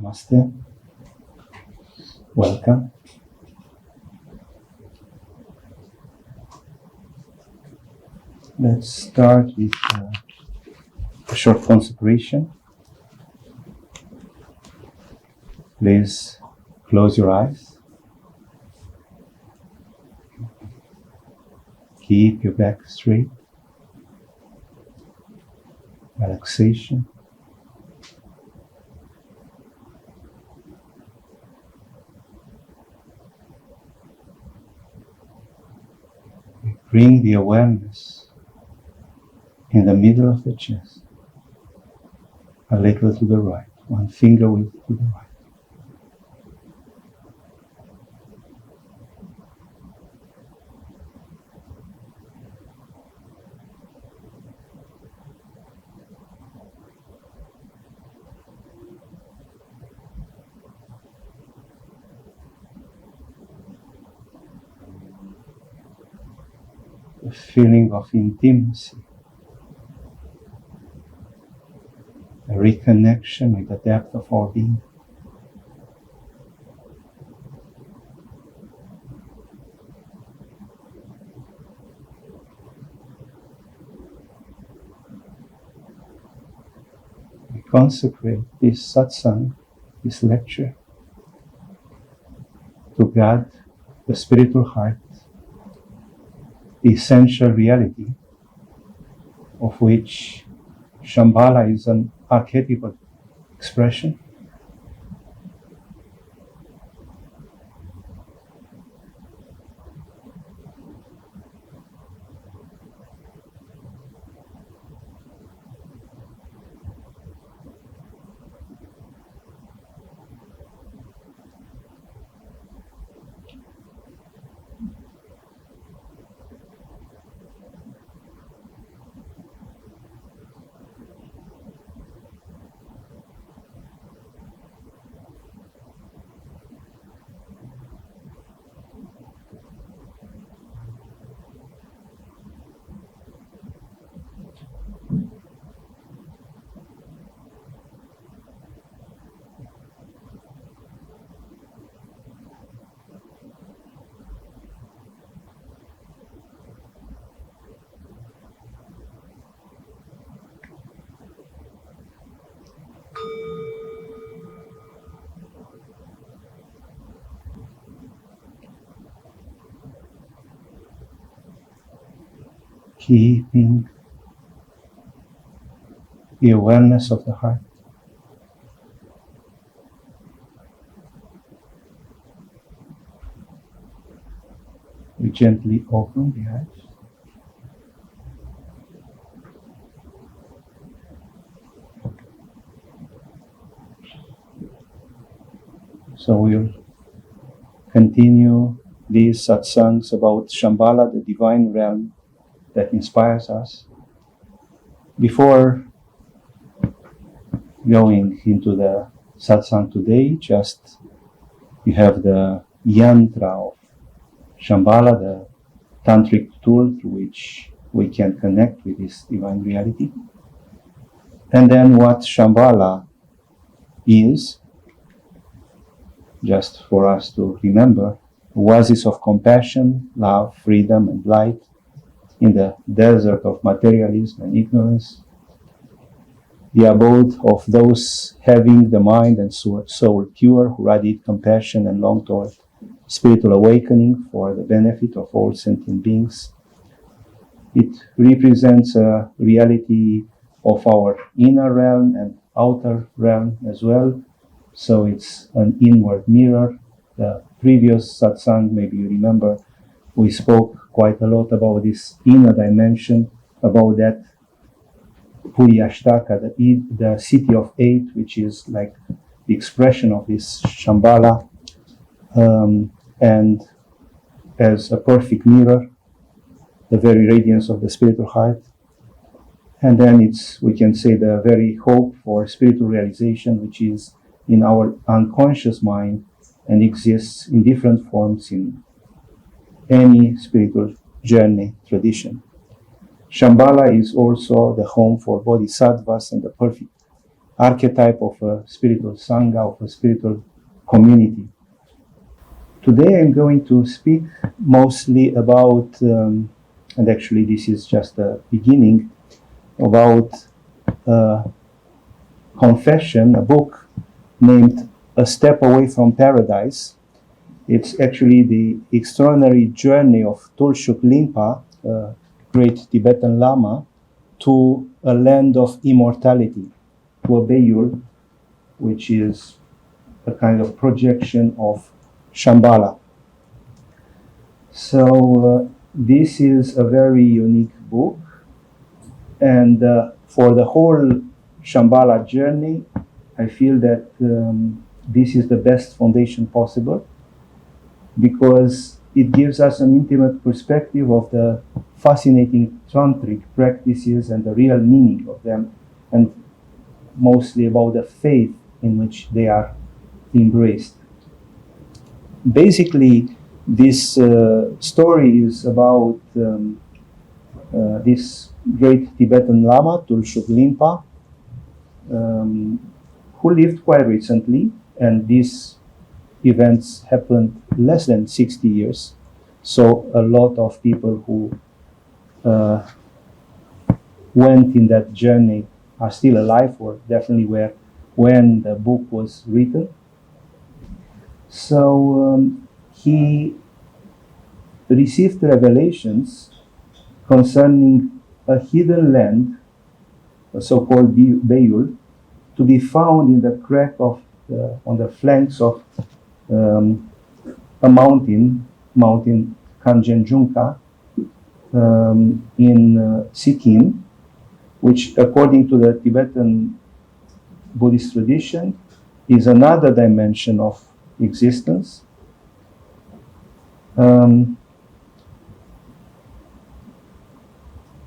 Namaste. Welcome. Let's start with a short consecration. Please close your eyes. Keep your back straight. Relaxation. Bring the awareness in the middle of the chest, a little to the right, one finger width to the right. A feeling of intimacy, a reconnection with the depth of our being. We consecrate this satsang, this lecture, to God, the spiritual heart, the essential reality of which Shambhala is an archetypal expression. Keeping the awareness of the heart. We gently open the eyes. So we'll continue these satsangs about Shambhala, the divine realm that inspires us. Before going into the satsang today, just you have the yantra of Shambhala, the Tantric tool through which we can connect with this divine reality. And then what Shambhala is, just for us to remember, oasis of compassion, love, freedom, and light in the desert of materialism and ignorance, the abode of those having the mind and soul pure, who radiate compassion and long toward spiritual awakening for the benefit of all sentient beings. It represents a reality of our inner realm and outer realm as well. So it's an inward mirror. The previous satsang, maybe you remember, we spoke quite a lot about this inner dimension, about that Puriyashtaka, the city of eight, which is like the expression of this Shambhala, and as a perfect mirror, the very radiance of the spiritual heart. And then it's, we can say, the very hope for spiritual realization, which is in our unconscious mind and exists in different forms in any spiritual journey tradition. Shambhala is also the home for bodhisattvas and the perfect archetype of a spiritual sangha, of a spiritual community. Today I'm going to speak mostly about, and actually this is just the beginning, about confession, a book named A Step Away from Paradise. It's actually the extraordinary journey of Tulshuk Lingpa, a great Tibetan lama, to a land of immortality, to a Beyul, which is a kind of projection of Shambhala. So this is a very unique book, and for the whole Shambhala journey, I feel that this is the best foundation possible, because it gives us an intimate perspective of the fascinating Tantric practices and the real meaning of them, and mostly about the faith in which they are embraced. Basically, this story is about this great Tibetan lama, Tulshuk Lingpa, who lived quite recently, and these events happened less than 60 years. So a lot of people who went in that journey are still alive, or definitely were when the book was written. So he received revelations concerning a hidden land, a so-called Beyul, to be found in the crack of on the flanks of a mountain Kanchenjunga, in Sikkim, which, according to the Tibetan Buddhist tradition, is another dimension of existence.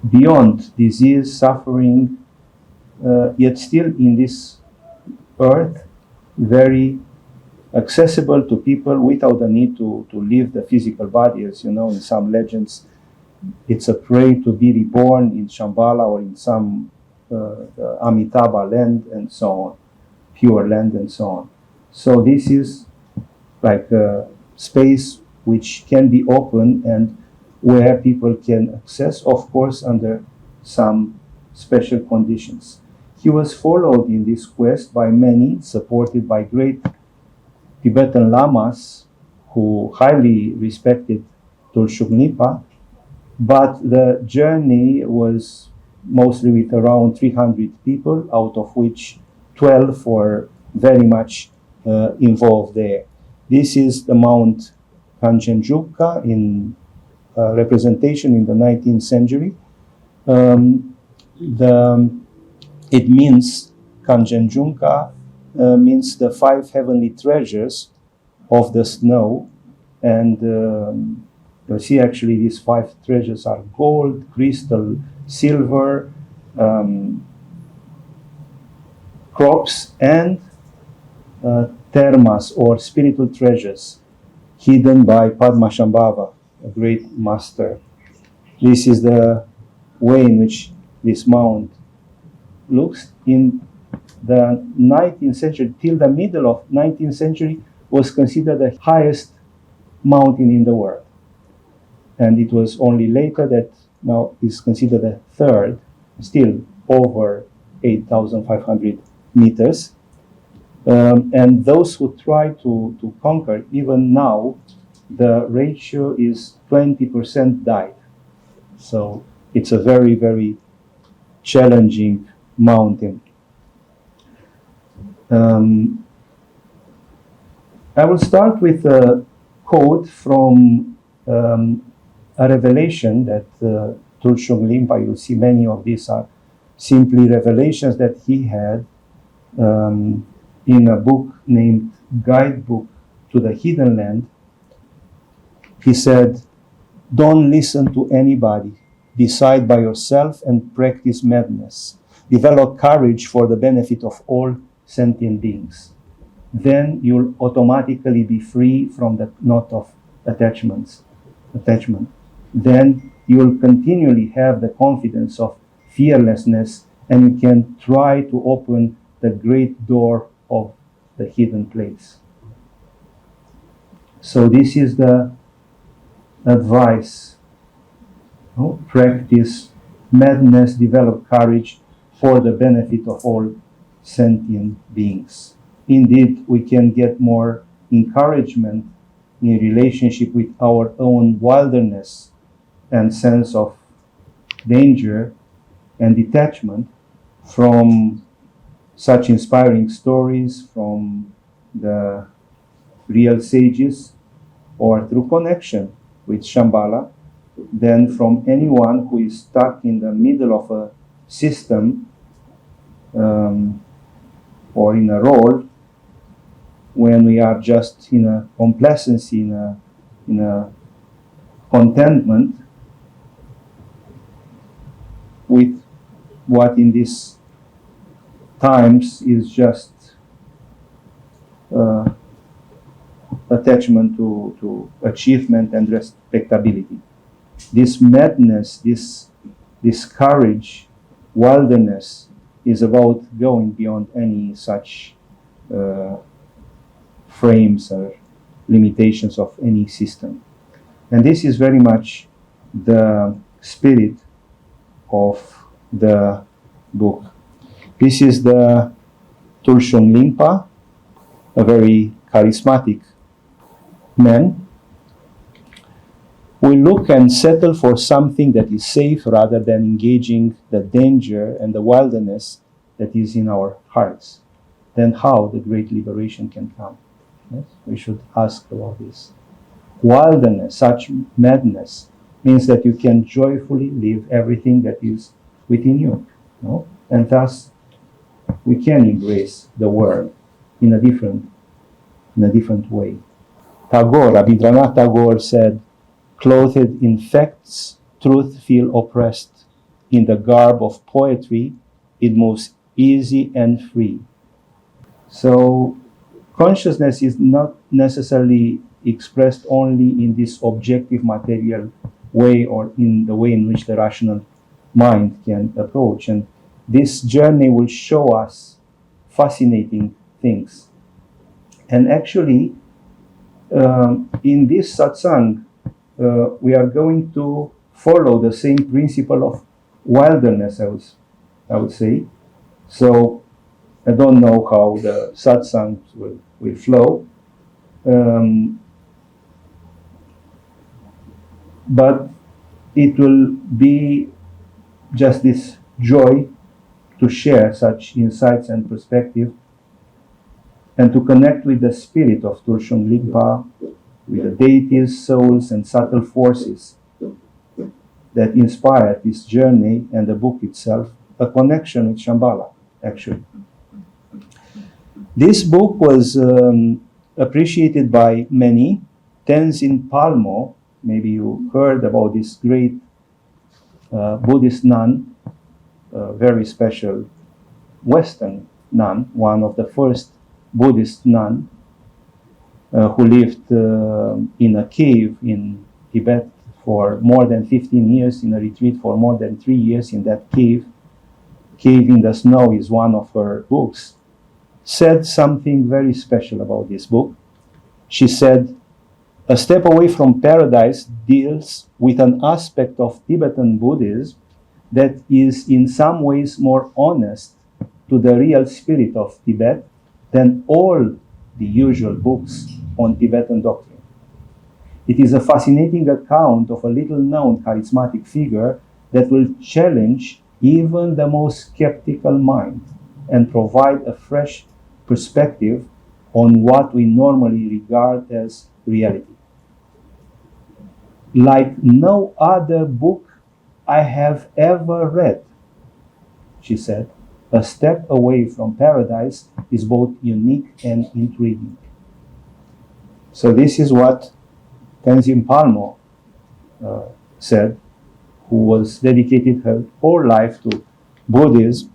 Beyond disease, suffering, yet still in this earth, very accessible to people without the need to leave the physical body. As you know, in some legends, it's a prey to be reborn in Shambhala or in some Amitabha land and so on, pure land and so on. So this is like a space which can be open and where people can access, of course, under some special conditions. He was followed in this quest by many, supported by great Tibetan lamas who highly respected Tulshuk Lingpa, but the journey was mostly with around 300 people, out of which 12 were very much involved there. This is the Mount Kanchenjunga in representation in the 19th century. It means, Kanchenjunga means the 5 heavenly treasures of the snow, and you see actually these 5 treasures are gold, crystal, silver, crops, and thermas, or spiritual treasures, hidden by Padmasambhava, a great master. This is the way in which this mount looks. In the 19th century, till the middle of 19th century, was considered the highest mountain in the world. And it was only later that now is considered the third, still over 8,500 meters. And those who try to conquer, even now, the ratio is 20% died. So it's a very, very challenging mountain. I will start with a quote from a revelation that Tulshuk Lingpa, you'll see many of these are simply revelations that he had in a book named Guidebook to the Hidden Land. He said, "Don't listen to anybody. Decide by yourself and practice madness. Develop courage for the benefit of all sentient beings. Then you'll automatically be free from the knot of attachment. Then you'll continually have the confidence of fearlessness, and you can try to open the great door of the hidden place. So this is the advice. Practice madness, develop courage for the benefit of all sentient beings. Indeed, we can get more encouragement in relationship with our own wilderness and sense of danger and detachment from such inspiring stories from the real sages, or through connection with Shambhala, than from anyone who is stuck in the middle of a system or in a role when we are just in a complacency, in a contentment with what in these times is just attachment to achievement and respectability. This madness, this courage, wilderness is about going beyond any such frames or limitations of any system. And this is very much the spirit of the book. This is the Tulshuk Lingpa, a very charismatic man. We look and settle for something that is safe rather than engaging the danger and the wilderness that is in our hearts. Then how the great liberation can come? Yes? We should ask about this. Wilderness, such madness, means that you can joyfully live everything that is within you. No? And thus, we can embrace the world in a different way. Rabindranath Tagore said, "Clothed in facts, truth feel oppressed. In the garb of poetry, it moves easy and free." So consciousness is not necessarily expressed only in this objective material way or in the way in which the rational mind can approach. And this journey will show us fascinating things. And actually, in this satsang, we are going to follow the same principle of wilderness, I would say. So I don't know how the satsangs will flow, but it will be just this joy to share such insights and perspective, and to connect with the spirit of Tulshuk Lingpa, with the deities, souls, and subtle forces that inspired this journey and the book itself, a connection with Shambhala, actually. This book was appreciated by many. Tenzin Palmo, maybe you heard about this great Buddhist nun, very special Western nun, one of the first Buddhist nun who lived in a cave in Tibet for more than 15 years, in a retreat for more than 3 years in that cave. Cave in the Snow is one of her books, said something very special about this book. She said, "A Step Away from Paradise deals with an aspect of Tibetan Buddhism that is in some ways more honest to the real spirit of Tibet than all the usual books on Tibetan doctrine. It is a fascinating account of a little-known charismatic figure that will challenge even the most skeptical mind and provide a fresh perspective on what we normally regard as reality. Like no other book I have ever read," she said, "A Step Away from Paradise is both unique and intriguing." So this is what Tenzin Palmo said, who was dedicated her whole life to Buddhism.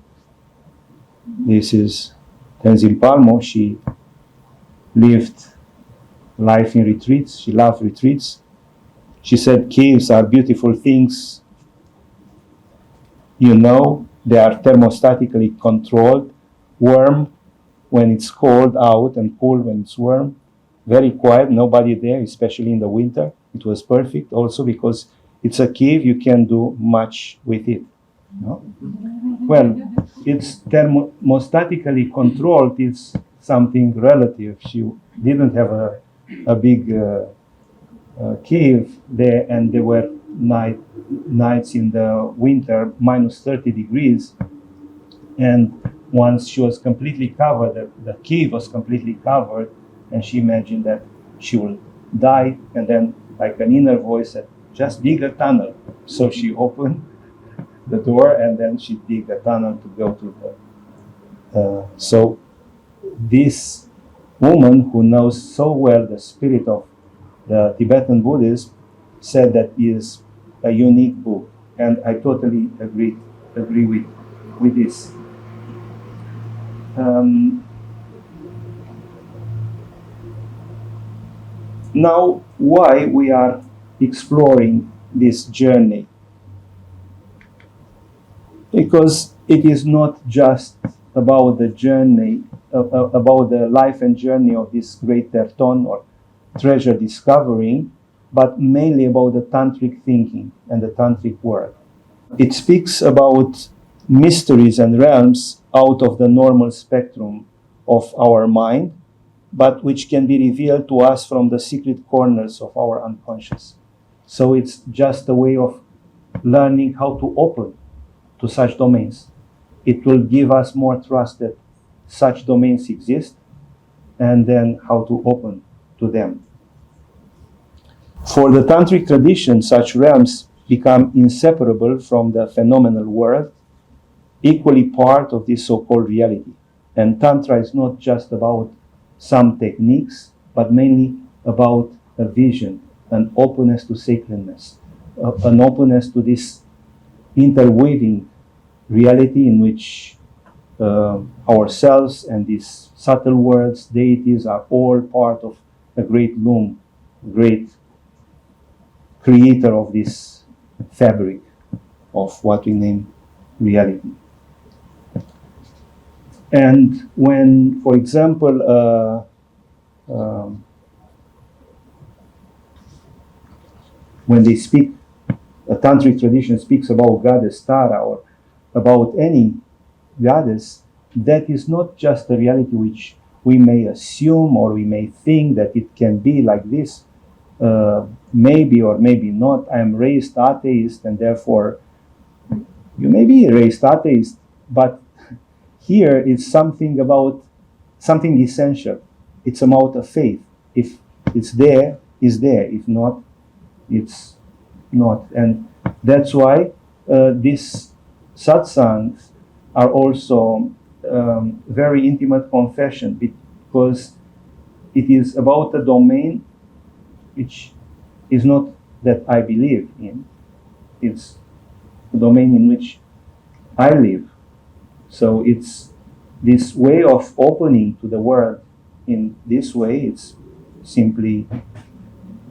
This is Tenzin Palmo. She lived life in retreats. She loved retreats. She said, "Caves are beautiful things. You know, they are thermostatically controlled. warm when it's cold out and cold when it's warm. Very quiet, nobody there, especially in the winter. It was perfect also because it's a cave, you can do much with it. No? Well, it's thermostatically controlled, it's something relative. She didn't have a big cave there, and there were nights in the winter, minus 30 degrees. And once she was completely covered, the cave was completely covered, and she imagined that she will die, and then like an inner voice said, just dig a tunnel. So she opened the door, and then she dig a tunnel to go to the... So this woman who knows so well the spirit of the Tibetan Buddhism said that is a unique book, and I totally agree with this. Now, why we are exploring this journey? Because it is not just about the journey, about the life and journey of this great Terton or treasure discovering, but mainly about the tantric thinking and the tantric work. It speaks about mysteries and realms out of the normal spectrum of our mind, but which can be revealed to us from the secret corners of our unconscious. So it's just a way of learning how to open to such domains. It will give us more trust that such domains exist, and then how to open to them. For the tantric tradition, such realms become inseparable from the phenomenal world, equally part of this so-called reality. And Tantra is not just about some techniques, but mainly about a vision, an openness to sacredness, an openness to this interweaving reality in which ourselves and these subtle worlds, deities, are all part of a great loom, great creator of this fabric of what we name reality. And when, for example, when they speak, a tantric tradition speaks about goddess Tara or about any goddess, that is not just a reality which we may assume or we may think that it can be like this. Maybe or maybe not. I am raised atheist, and therefore you may be raised atheist, but here it's something about something essential. It's about a faith. If it's there, it's there. If not, it's not. And that's why these satsangs are also very intimate confession, because it is about a domain which is not that I believe in. It's the domain in which I live. So it's this way of opening to the world in this way. It's simply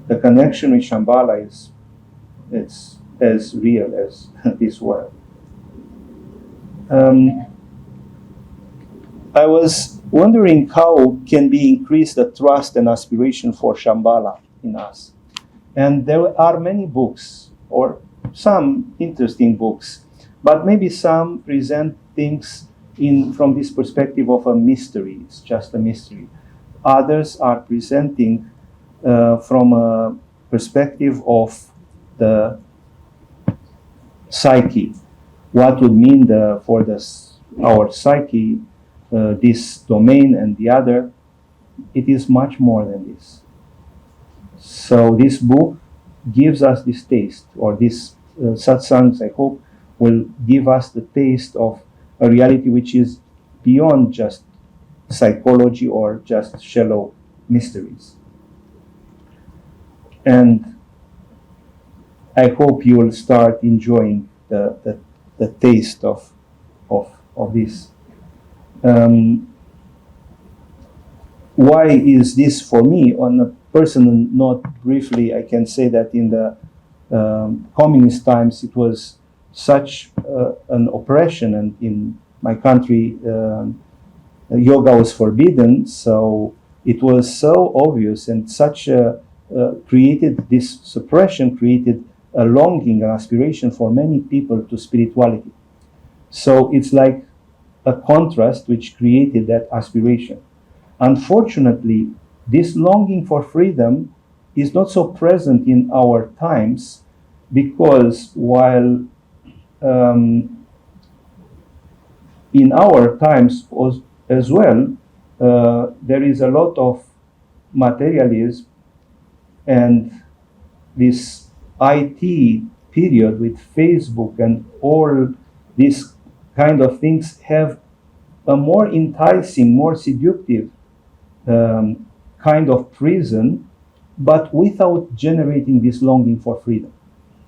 the connection with Shambhala it's as real as this world. I was wondering how can be increased the trust and aspiration for Shambhala in us. And there are many books, or some interesting books, but maybe some present things from this perspective of a mystery. It's just a mystery. Others are presenting from a perspective of the psyche. What would mean for our psyche, this domain and the other. It is much more than this. So this book gives us this taste, or this satsangs, I hope, will give us the taste of a reality which is beyond just psychology or just shallow mysteries. And I hope you will start enjoying the taste of this. Why is this for me? On a personal note, briefly, I can say that in the communist times, it was such an oppression, and in my country, yoga was forbidden, so it was so obvious, and such a created this suppression, created a longing, an aspiration for many people to spirituality. So it's like a contrast which created that aspiration. Unfortunately, this longing for freedom is not so present in our times, because while in our times as well, there is a lot of materialism, and this IT period with Facebook and all these kind of things have a more enticing, more seductive kind of prison, but without generating this longing for freedom.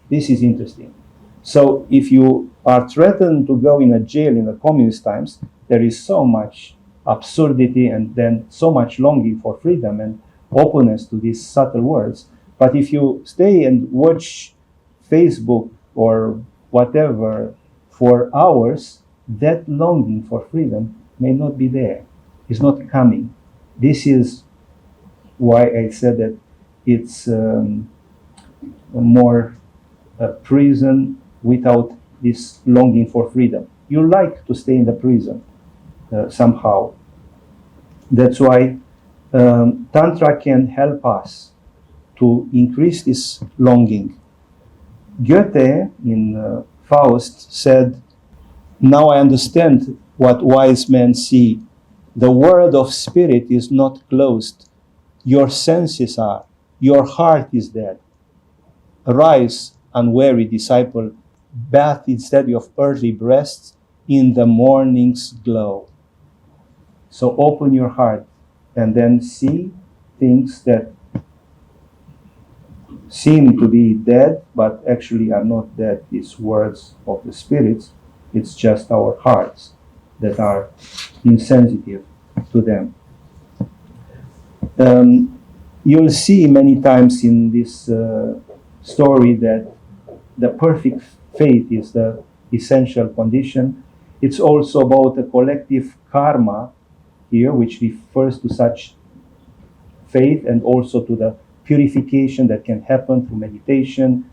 This is interesting. So if you are threatened to go in a jail in the communist times, there is so much absurdity and then so much longing for freedom and openness to these subtle words. But if you stay and watch Facebook or whatever for hours, that longing for freedom may not be there. It's not coming. This is why I said that it's more a prison without this longing for freedom. You like to stay in the prison somehow. That's why Tantra can help us to increase this longing. Goethe in Faust said, "Now I understand what wise men see. The world of spirit is not closed. Your senses are. Your heart is dead. Arise, unwary disciple, bathe instead of earthly breasts in the morning's glow." So open your heart and then see things that seem to be dead, but actually are not dead. These words of the spirits, it's just our hearts that are insensitive to them. You'll see many times in this story that the perfect faith is the essential condition. It's also about a collective karma here, which refers to such faith and also to the purification that can happen through meditation,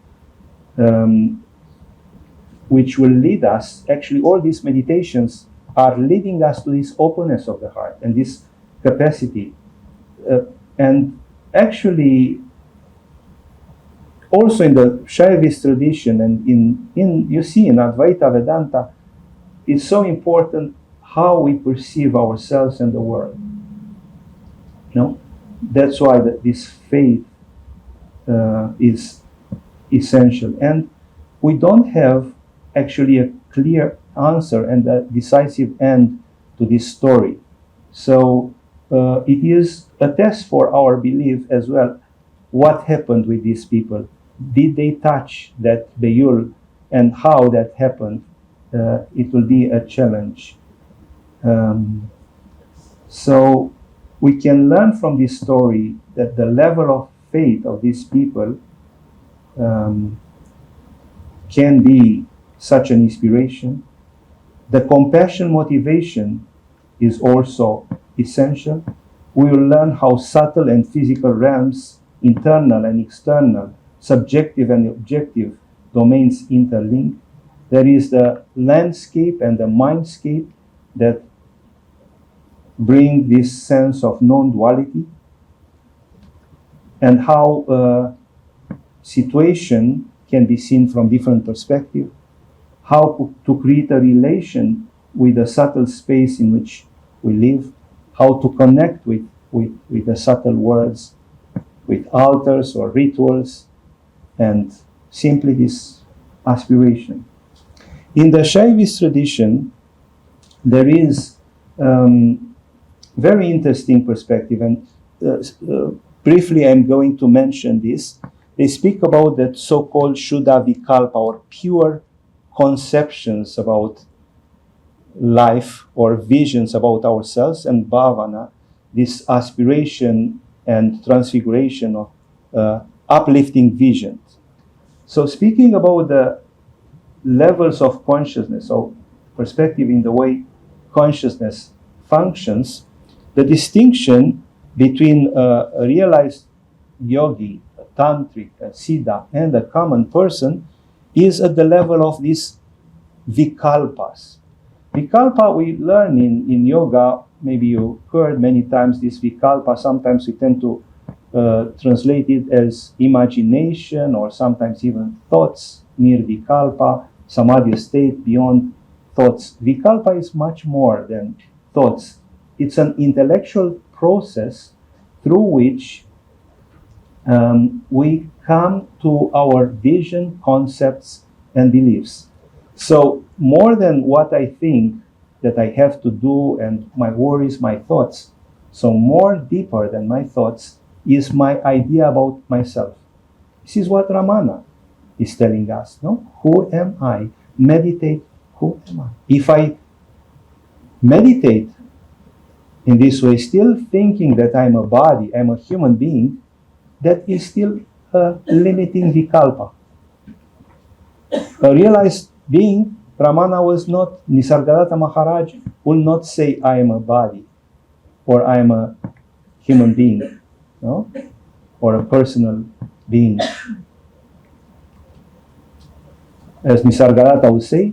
which will lead us, actually all these meditations are leading us to this openness of the heart and this capacity. And actually, also in the Shaivist tradition and in you see in Advaita Vedanta, it's so important how we perceive ourselves and the world. No? That's why this faith is essential. And we don't have actually a clear answer and a decisive end to this story. So it is a test for our belief as well. What happened with these people? Did they touch that Beyul, and how that happened? It will be a challenge. So we can learn from this story that the level of faith of these people can be such an inspiration. The compassion motivation is also essential. We will learn how subtle and physical realms, internal and external, subjective and objective domains interlink. There is the landscape and the mindscape that bring this sense of non-duality, and how a situation can be seen from different perspectives, how to create a relation with the subtle space in which we live, how to connect with the subtle words, with altars or rituals, and simply this aspiration. In the Shaivist tradition, there is very interesting perspective, and briefly I'm going to mention this. They speak about that so-called Shuddha Vikalpa, or pure conceptions about life or visions about ourselves, and Bhavana, this aspiration and transfiguration of uplifting visions. So speaking about the levels of consciousness, or perspective in the way consciousness functions, the distinction between a realized yogi, a tantric, a siddha, and a common person is at the level of these vikalpas. Vikalpa we learn in yoga, maybe you heard many times this vikalpa, sometimes we tend to translate it as imagination or sometimes even thoughts near vikalpa, samadhi state beyond thoughts. Vikalpa is much more than thoughts. It's an intellectual process through which we come to our vision, concepts, and beliefs. So more than what I think that I have to do and my worries, my thoughts, so more deeper than my thoughts is my idea about myself. This is what Ramana is telling us. No? Who am I? Meditate, who am I? If I meditate in this way, still thinking that I'm a body, I'm a human being, that is still a limiting vikalpa. A realized being, Ramana was not, Nisargadatta Maharaj will not say I am a body or I am a human being, no? Or a personal being. As Nisargadatta will say,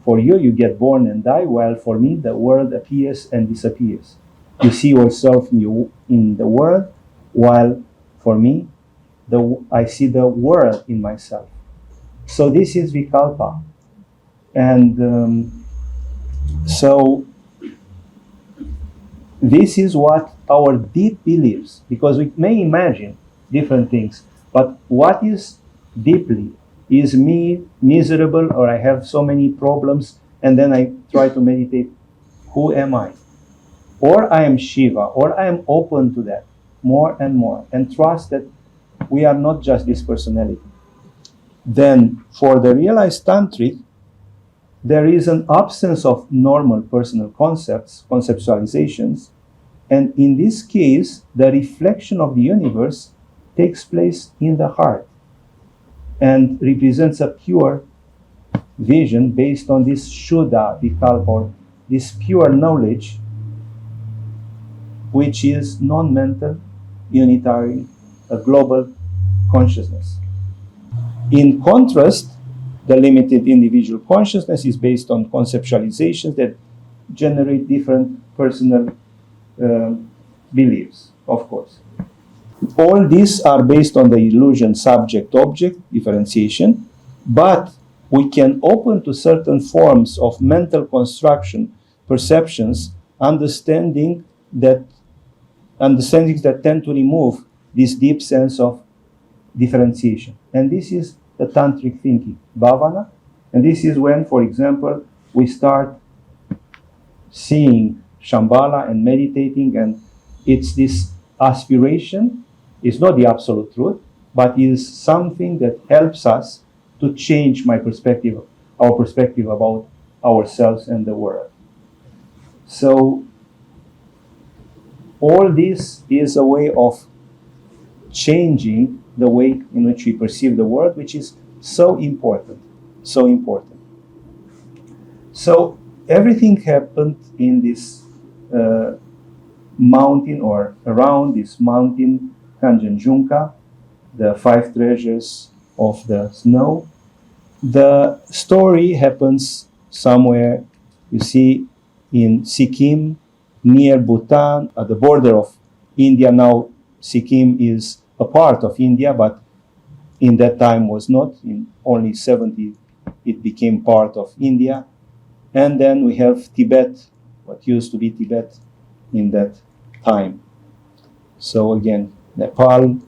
for you, you get born and die, while for me, the world appears and disappears. You see yourself in the world, while for me, I see the world in myself. So this is vikalpa. And so this is what our deep beliefs, because we may imagine different things, but what is deeply is me miserable, or I have so many problems, and then I try to meditate, who am I? Or I am Shiva, or I am open to that more and more, and trust that we are not just this personality. Then for the realized tantric, there is an absence of normal personal concepts, conceptualizations, and in this case, the reflection of the universe takes place in the heart and represents a pure vision based on this Shuddha Vikalpa, or this pure knowledge, which is non-mental, unitary, a global consciousness. In contrast, the limited individual consciousness is based on conceptualizations that generate different personal beliefs, of course. All these are based on the illusion subject-object differentiation, but we can open to certain forms of mental construction, perceptions, understandings that tend to remove this deep sense of differentiation. And this is the tantric thinking, bhavana. And this is when, for example, we start seeing Shambhala and meditating, and it's this aspiration. It's not the absolute truth, but is something that helps us to change our perspective about ourselves and the world. So all this is a way of changing the way in which we perceive the world, which is so important, so important. So everything happened in this mountain, or around this mountain, Kanchenjunga, the 5 treasures of the snow. The story happens somewhere, you see, in Sikkim, near Bhutan, at the border of India. Now Sikkim is a part of India, but in that time was not. In only 70 it became part of India. And then we have Tibet, what used to be Tibet in that time. So again, Nepal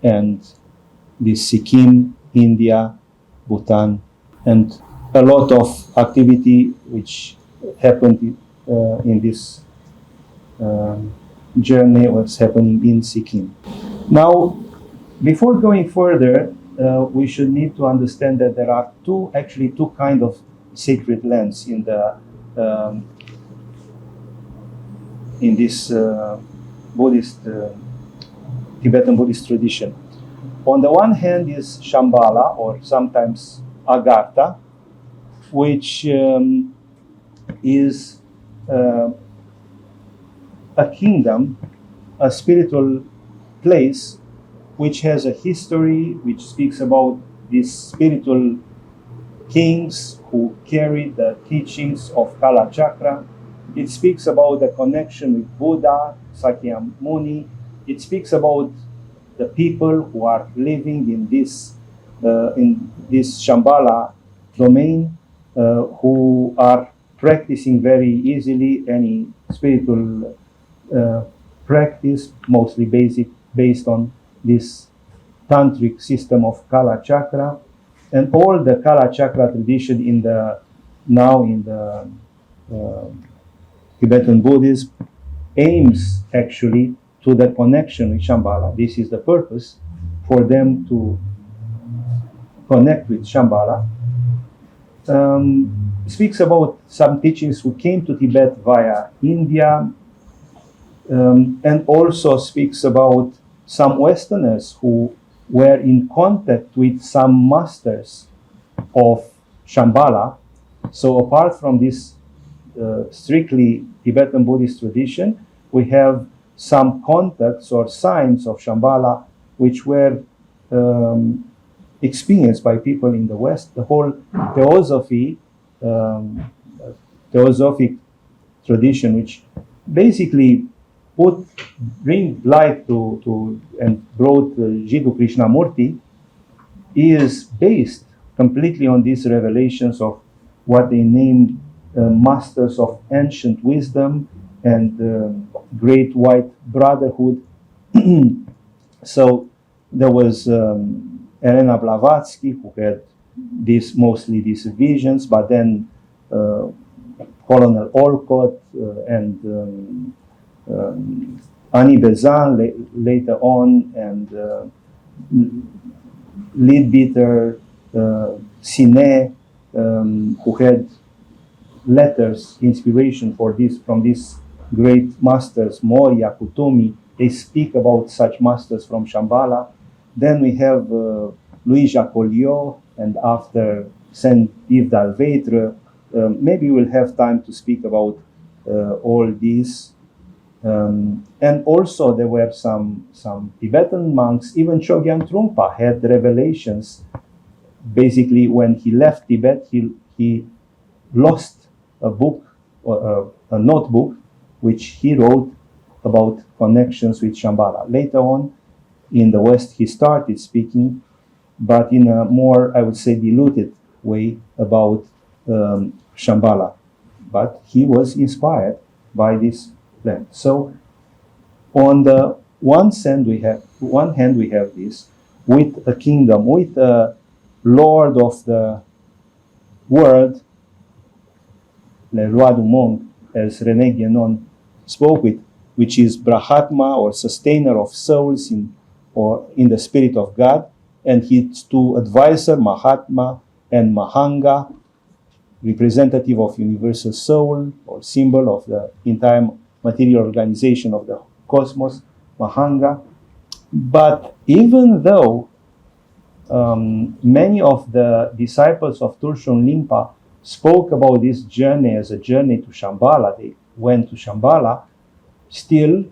and this Sikkim, India, Bhutan, and a lot of activity which happened in this journey was happening in Sikkim. Now, before going further, we should need to understand that there are two kinds of sacred lands in this Buddhist, Tibetan Buddhist tradition. On the one hand is Shambhala, or sometimes Agartha, which is uh, a kingdom, a spiritual place, which has a history, which speaks about these spiritual kings who carried the teachings of Kala Chakra. It speaks about the connection with Buddha, Sakyamuni. It speaks about the people who are living in this Shambhala domain, who are practicing very easily any spiritual practice, mostly based on this Tantric system of Kala Chakra. And all the Kala Chakra tradition in the Tibetan Buddhism aims actually to the connection with Shambhala. This is the purpose for them to connect with Shambhala. Speaks about some teachings who came to Tibet via India, and also speaks about some Westerners who were in contact with some masters of Shambhala. So apart from this strictly Tibetan Buddhist tradition, we have some contacts or signs of Shambhala which were experienced by people in the West. The whole theosophic tradition, which basically bring light to and brought Jiddu Krishnamurti, is based completely on these revelations of what they named masters of ancient wisdom and great white brotherhood. So there was Elena Blavatsky, who had mostly these visions, but then Colonel Olcott and Annie Besant later on, and Leadbeater, Sine, who had letters, inspiration for this from these great masters, Moria, Kuthumi. They speak about such masters from Shambhala. Then we have Louis Jacoliot, and after Saint Yves d'Alveitre. Maybe we'll have time to speak about all these. And also there were some Tibetan monks. Even Chogyam Trungpa had revelations. Basically, when he left Tibet, he lost a book, a notebook, which he wrote about connections with Shambhala. Later on, in the West, he started speaking, but in a more, I would say, diluted way about Shambhala. But he was inspired by this plan. So, on the one hand, we have this with a kingdom, with a Lord of the world, le roi du monde, as René Guénon spoke with, which is Brahatma, or sustainer of souls in the spirit of God, and his two advisor, Mahatma and Mahanga, representative of universal soul, or symbol of the entire material organization of the cosmos, Mahanga. But even though many of the disciples of Tulshuk Lingpa spoke about this journey as a journey to Shambhala, they went to Shambhala, still,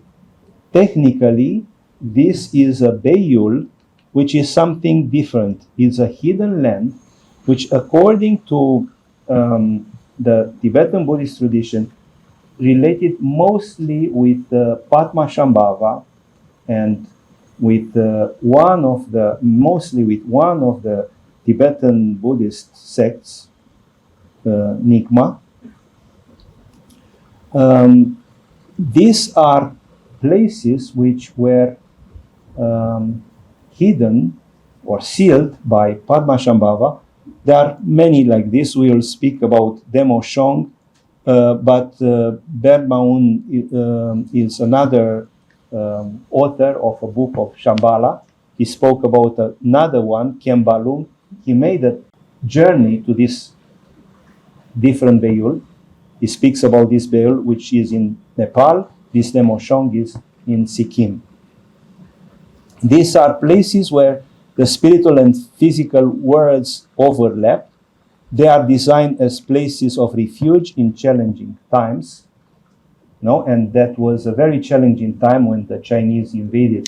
technically, this is a Beyul, which is something different. It's a hidden land, which according to the Tibetan Buddhist tradition, related mostly with Padmasambhava and with mostly with one of the Tibetan Buddhist sects, Nyingma. These are places which were hidden or sealed by Padmasambhava. There are many like this. We will speak about Demo Shong, but Bermaun is another author of a book of Shambhala. He spoke about another one, Kembalung. He made a journey to this different Beyul. He speaks about this Beyul, which is in Nepal. This Demo Shong is in Sikkim. These are places where the spiritual and physical worlds overlap. They are designed as places of refuge in challenging times. No, and that was a very challenging time when the Chinese invaded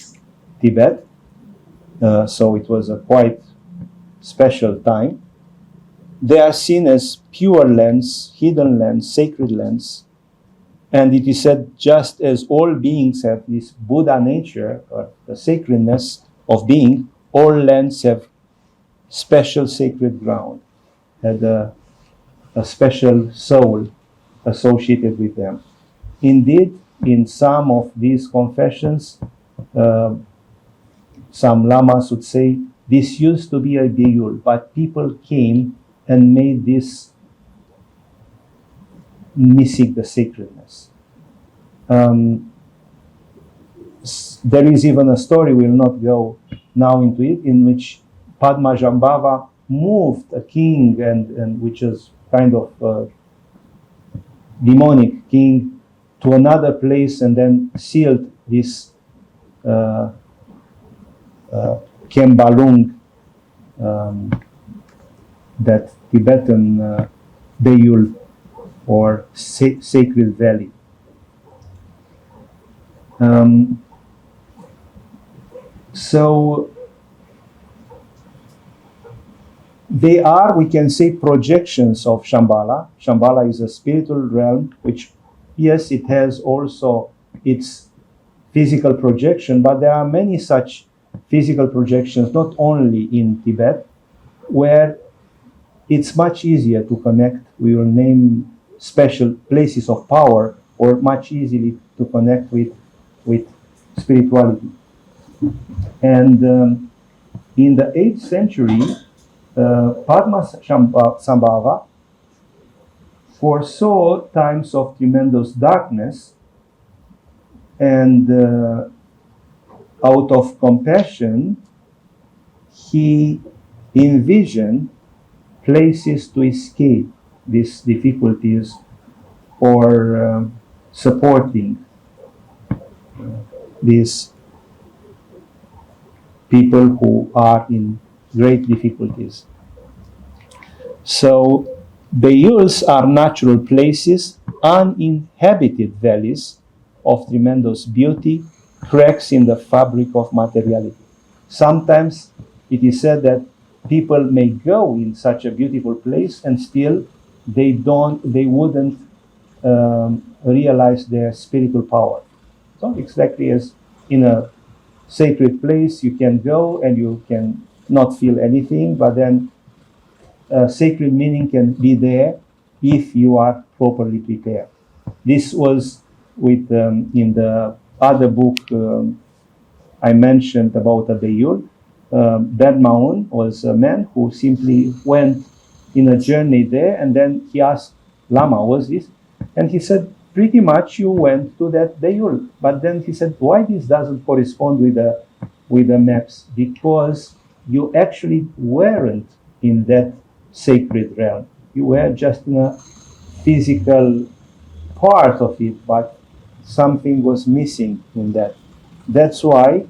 Tibet. So it was a quite special time. They are seen as pure lands, hidden lands, sacred lands. And it is said, just as all beings have this Buddha nature, or the sacredness of being, all lands have special sacred ground, had a special soul associated with them. Indeed, in some of these confessions, some lamas would say, this used to be a Beyul, but people came and made this missing the sacredness. There is even a story, we'll not go now into it, in which Padmasambhava moved a king, and which is kind of a demonic king, to another place and then sealed this Kembalung, that Tibetan Beyul, or sacred valley. So they are, we can say, projections of Shambhala. Shambhala is a spiritual realm, which, yes, it has also its physical projection, but there are many such physical projections, not only in Tibet, where it's much easier to connect. We will name special places of power, or much easily to connect with spirituality. And in the 8th century, Padmasambhava foresaw times of tremendous darkness, and out of compassion, he envisioned places to escape these difficulties, or supporting these people who are in great difficulties. So Beyuls are natural places, uninhabited valleys of tremendous beauty, cracks in the fabric of materiality. Sometimes it is said that people may go in such a beautiful place and still they wouldn't realize their spiritual power. So exactly as in a sacred place, you can go and you can not feel anything, but then sacred meaning can be there if you are properly prepared. This was with in the other book I mentioned about a Beyul. Dharma was a man who simply went in a journey there, and then he asked Lama, "Was this?" And he said, "Pretty much you went to that Beyul." But then he said, "Why this doesn't correspond with the maps? Because you actually weren't in that sacred realm. You were just in a physical part of it, but something was missing in that." That's why,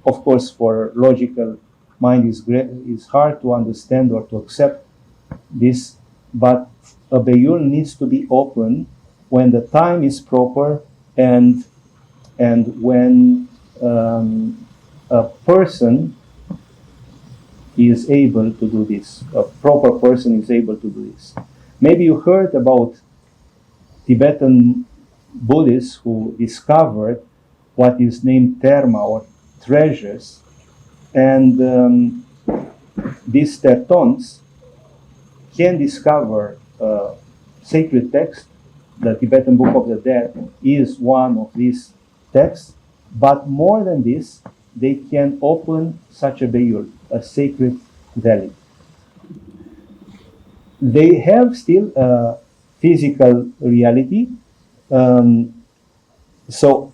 of course, for logical mind is hard to understand or to accept this, but a Beyul needs to be open when the time is proper, and when a person is able to do this. A proper person is able to do this. Maybe you heard about Tibetan Buddhists who discovered what is named Terma, or treasures, and these tertons can discover sacred text. The Tibetan Book of the Dead is one of these texts, but more than this, they can open such a Beyul, a sacred valley. They have still a physical reality. So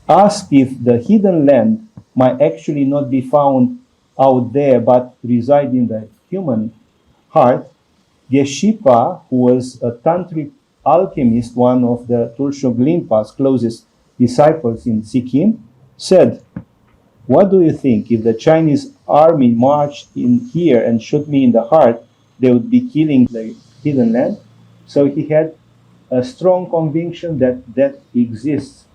ask if the hidden land might actually not be found out there, but reside in the human heart. Geshepa, who was a Tantric alchemist, one of the Tulshuk Lingpa's closest disciples in Sikkim, said, "What do you think? If the Chinese army marched in here and shot me in the heart, they would be killing the hidden land?" So he had a strong conviction that that exists.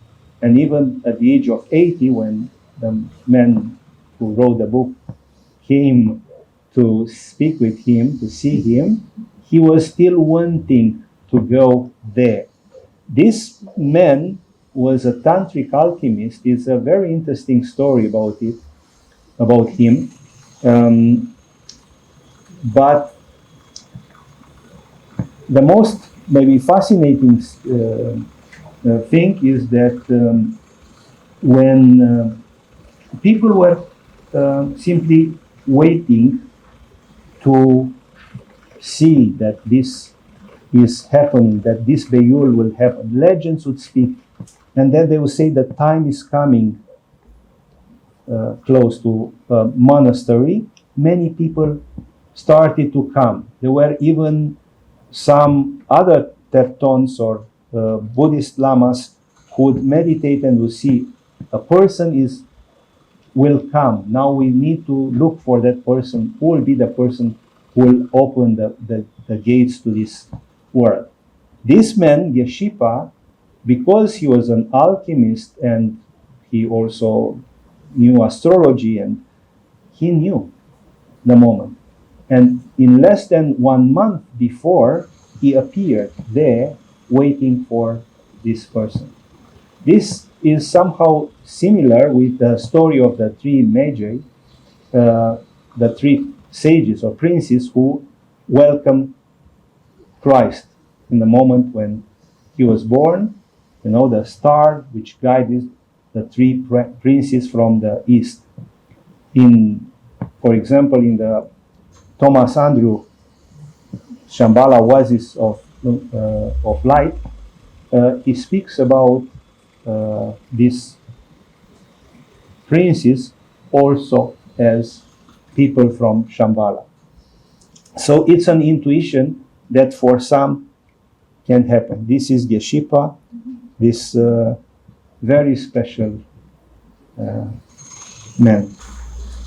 And even at the age of 80, when the man who wrote the book came to speak with him, to see him, he was still wanting to go there. This man was a tantric alchemist. It's a very interesting story about it, about him. But the most maybe fascinating thing is that when people were simply waiting to see that this is happening, that this Beyul will happen, legends would speak, and then they would say that time is coming close to a monastery. Many people started to come. There were even some other Tertons or Buddhist lamas who would meditate and would see a person will come. Now we need to look for that person. Who will be the person who will open the gates to this world? This man, Geshe-pa, because he was an alchemist and he also knew astrology, and he knew the moment. And in less than 1 month before, he appeared there waiting for this person. This is somehow similar with the story of the three magi, the three sages or princes who welcomed Christ in the moment when he was born. You know, the star which guided the three princes from the east. For example, in the Thomas Andrew Shambhala Oasis of Light, he speaks about these princes also as people from Shambhala. So it's an intuition that for some can happen. This is Geshe-pa, this very special man.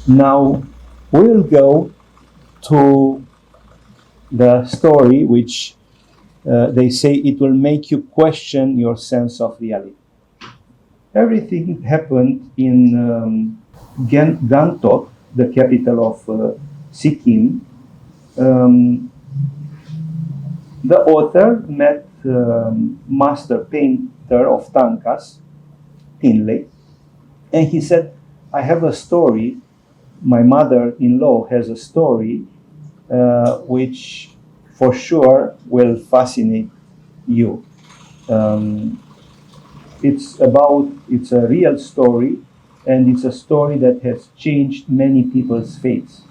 Now we'll go to the story which they say it will make you question your sense of reality. Everything happened in Gangtok, the capital of Sikkim. The author met master painter of Tankas, Tinley, and he said, I have a story. My mother-in-law has a story which for sure will fascinate you. It's a real story, and it's a story that has changed many people's fates.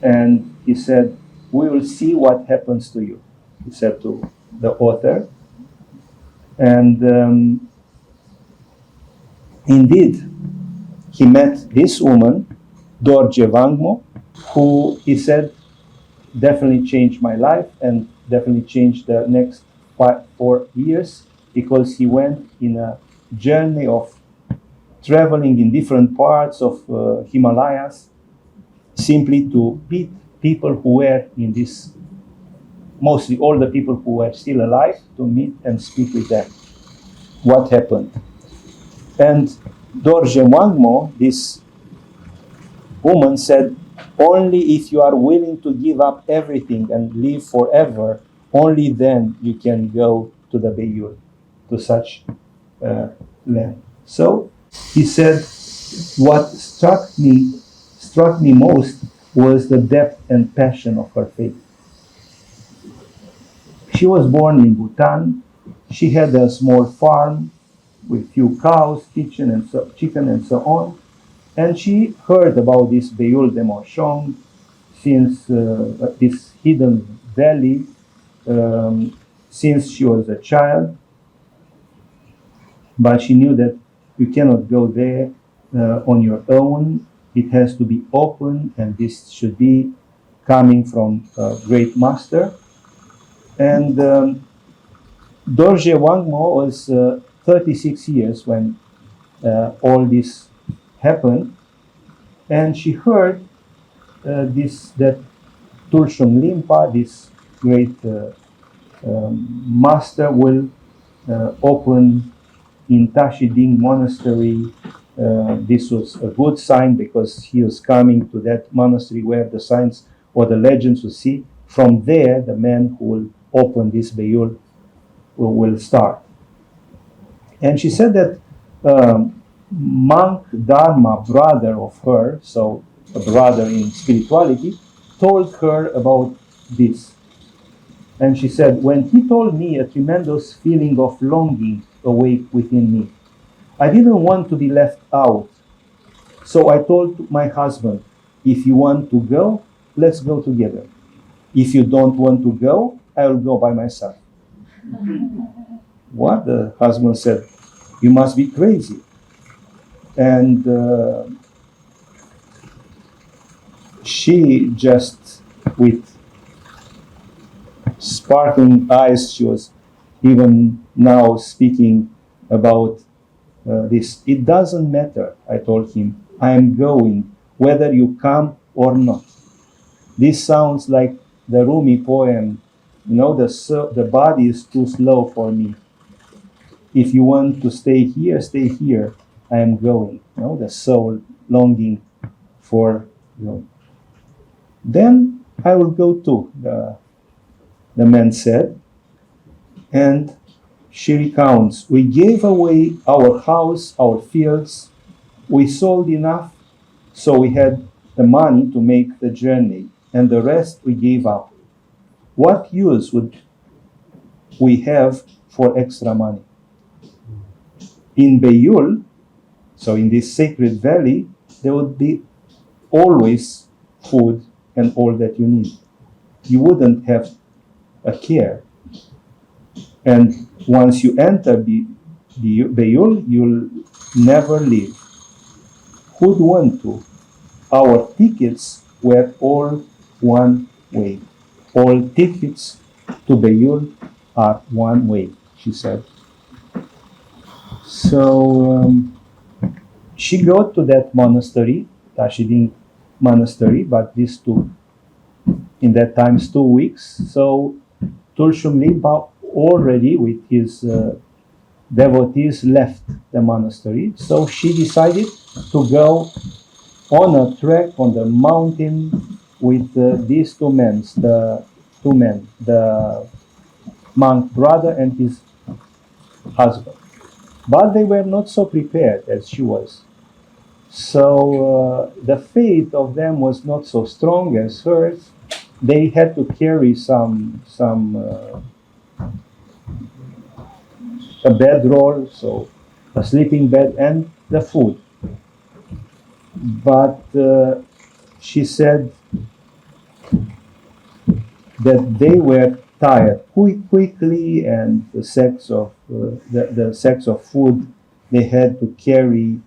And he said, we will see what happens to you, he said to the author. And indeed, he met this woman, Dorje Wangmo, who he said definitely changed my life and definitely changed the next 4 years, because he went in a journey of traveling in different parts of Himalayas simply to meet people who were in this, mostly all the people who were still alive, to meet and speak with them. What happened? And Dorje Wangmo, this woman, said, only if you are willing to give up everything and live forever, only then you can go to the Beyul, to such land. So he said, what struck me most was the depth and passion of her faith. She was born in Bhutan. She had a small farm with few cows, chicken and so on. And she heard about this Beyul de Moshong, since this hidden valley, since she was a child. But she knew that you cannot go there on your own. It has to be open, and this should be coming from a great master. And Dorje Wangmo was 36 years when all this happened, and she heard that Tulshuk Lingpa, this great master will open in Tashiding monastery. This was a good sign because he was coming to that monastery where the signs or the legends will see. From there, the man who will open this Beyul will start. And she said that monk Dharma, brother of her, so a brother in spirituality, told her about this. And she said, when he told me, a tremendous feeling of longing awake within me. I didn't want to be left out. So I told my husband, if you want to go, let's go together. If you don't want to go, I will go by myself. What? The husband said, you must be crazy. And she just, with sparkling eyes, she was even now speaking about this. It doesn't matter, I told him. I am going, whether you come or not. This sounds like the Rumi poem, you know, the body is too slow for me. If you want to stay here, stay here. I am going. You know, the soul longing for, you know. Then I will go too, the man said. And she recounts, we gave away our house, our fields. We sold enough, so we had the money to make the journey, and the rest we gave up. What use would we have for extra money? In Beyul, so in this sacred valley, there would be always food and all that you need. You wouldn't have a care. And once you enter the Beyul, you'll never leave. Who'd want to? Our tickets were all one way. All tickets to Beyul are one way, she said. So she got to that monastery, Tashiding monastery, but this took, in that time, 2 weeks. So Tulshuk Lingpa already with his devotees left the monastery. So she decided to go on a trek on the mountain with these two men, the monk brother and his husband. But they were not so prepared as she was. So the faith of them was not so strong as hers. They had to carry a bedroll, so a sleeping bed, and the food. But she said that they were tired quickly, and the sacks of food they had to carry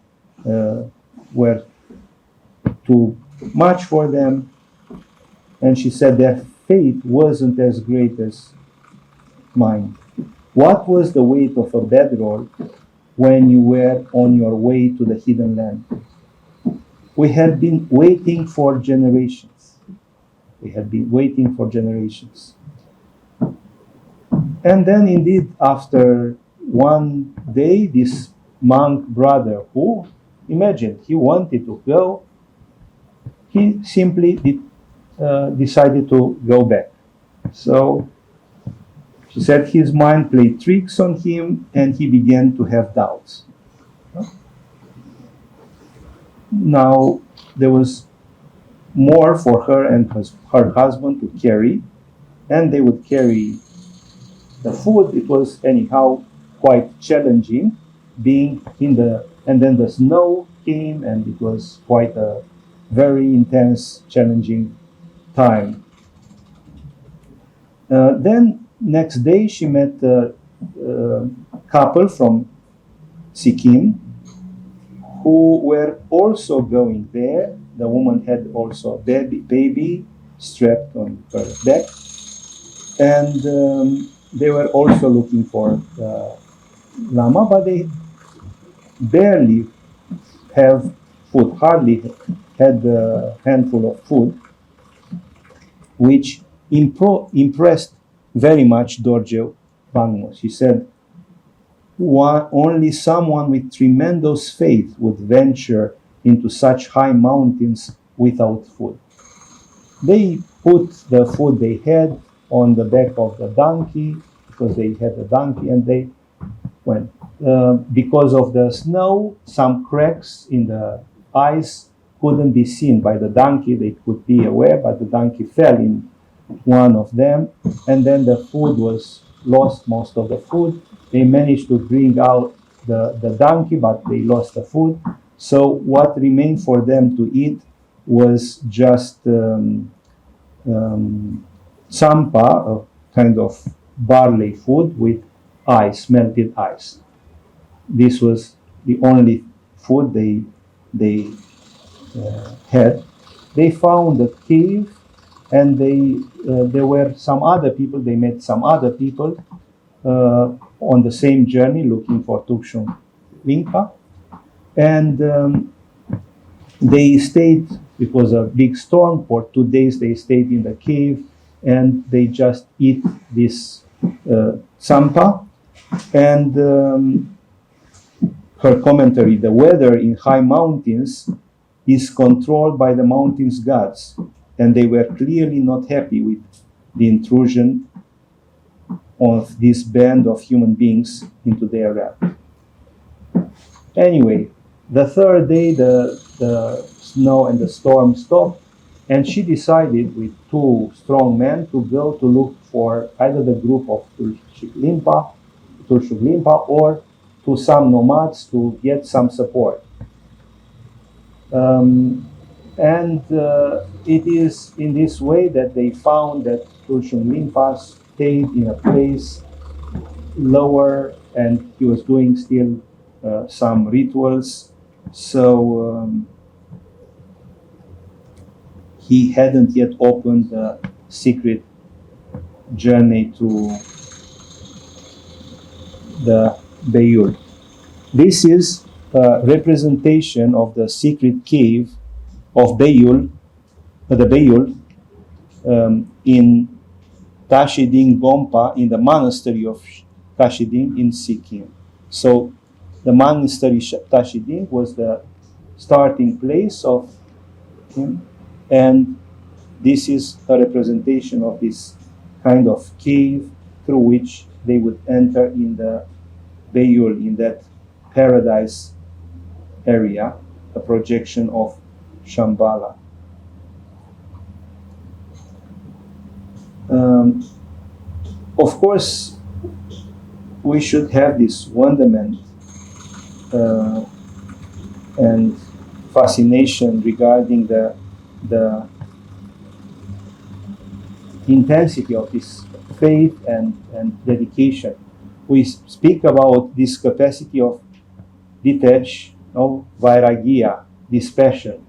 were too much for them. And she said their faith wasn't as great as mine. What was the weight of a bedroll when you were on your way to the hidden land? We had been waiting for generations. And then indeed, after one day, this monk brother who, imagine, he wanted to go, he simply decided to go back. So she said his mind played tricks on him and he began to have doubts. Now there was more for her and her husband to carry, and they would carry the food. It was anyhow quite challenging being and then the snow came and it was quite a very intense, challenging time. Then next day she met a couple from Sikkim who were also going there. The woman had also a baby strapped on her back, and they were also looking for the lama, but they barely have food, hardly had a handful of food, which impressed very much Dorje Bangmo. She said, only someone with tremendous faith would venture into such high mountains without food. They put the food they had on the back of the donkey, because they had a donkey, and they went. Because of the snow, some cracks in the ice couldn't be seen by the donkey. They could be aware, but the donkey fell in one of them, and then the food was lost, most of the food. They managed to bring out the donkey, but they lost the food. So what remained for them to eat was just tsampa, a kind of barley food with ice, melted ice. This was the only food they had. They found a cave, and there were some other people. They met some other people on the same journey, looking for Tulshuk Lingpa, and they stayed. It was a big storm. For 2 days they stayed in the cave, and they just eat this tsampa. And her commentary: the weather in high mountains is controlled by the mountain's gods, and they were clearly not happy with the intrusion of this band of human beings into their realm. Anyway, the third day, the snow and the storm stopped, and she decided with 2 strong men to go to look for either the group of Tulshuk Lingpa, or to some nomads to get some support. It is in this way that they found that Tulshuk Lingpa stayed in a place lower, and he was doing still some rituals. So he hadn't yet opened the secret journey to the Beyul. This is a representation of the secret cave of Beyul, the Beyul, in Tashiding Gompa, in the monastery of Tashiding in Sikkim. So the monastery Tashiding was the starting place of him, and this is a representation of this kind of cave through which they would enter in the Beyul, in that paradise area, a projection of Shambhala. Of course, we should have this wonderment and fascination regarding the intensity of this faith and dedication. We speak about this capacity of detach, vairagya, this passion,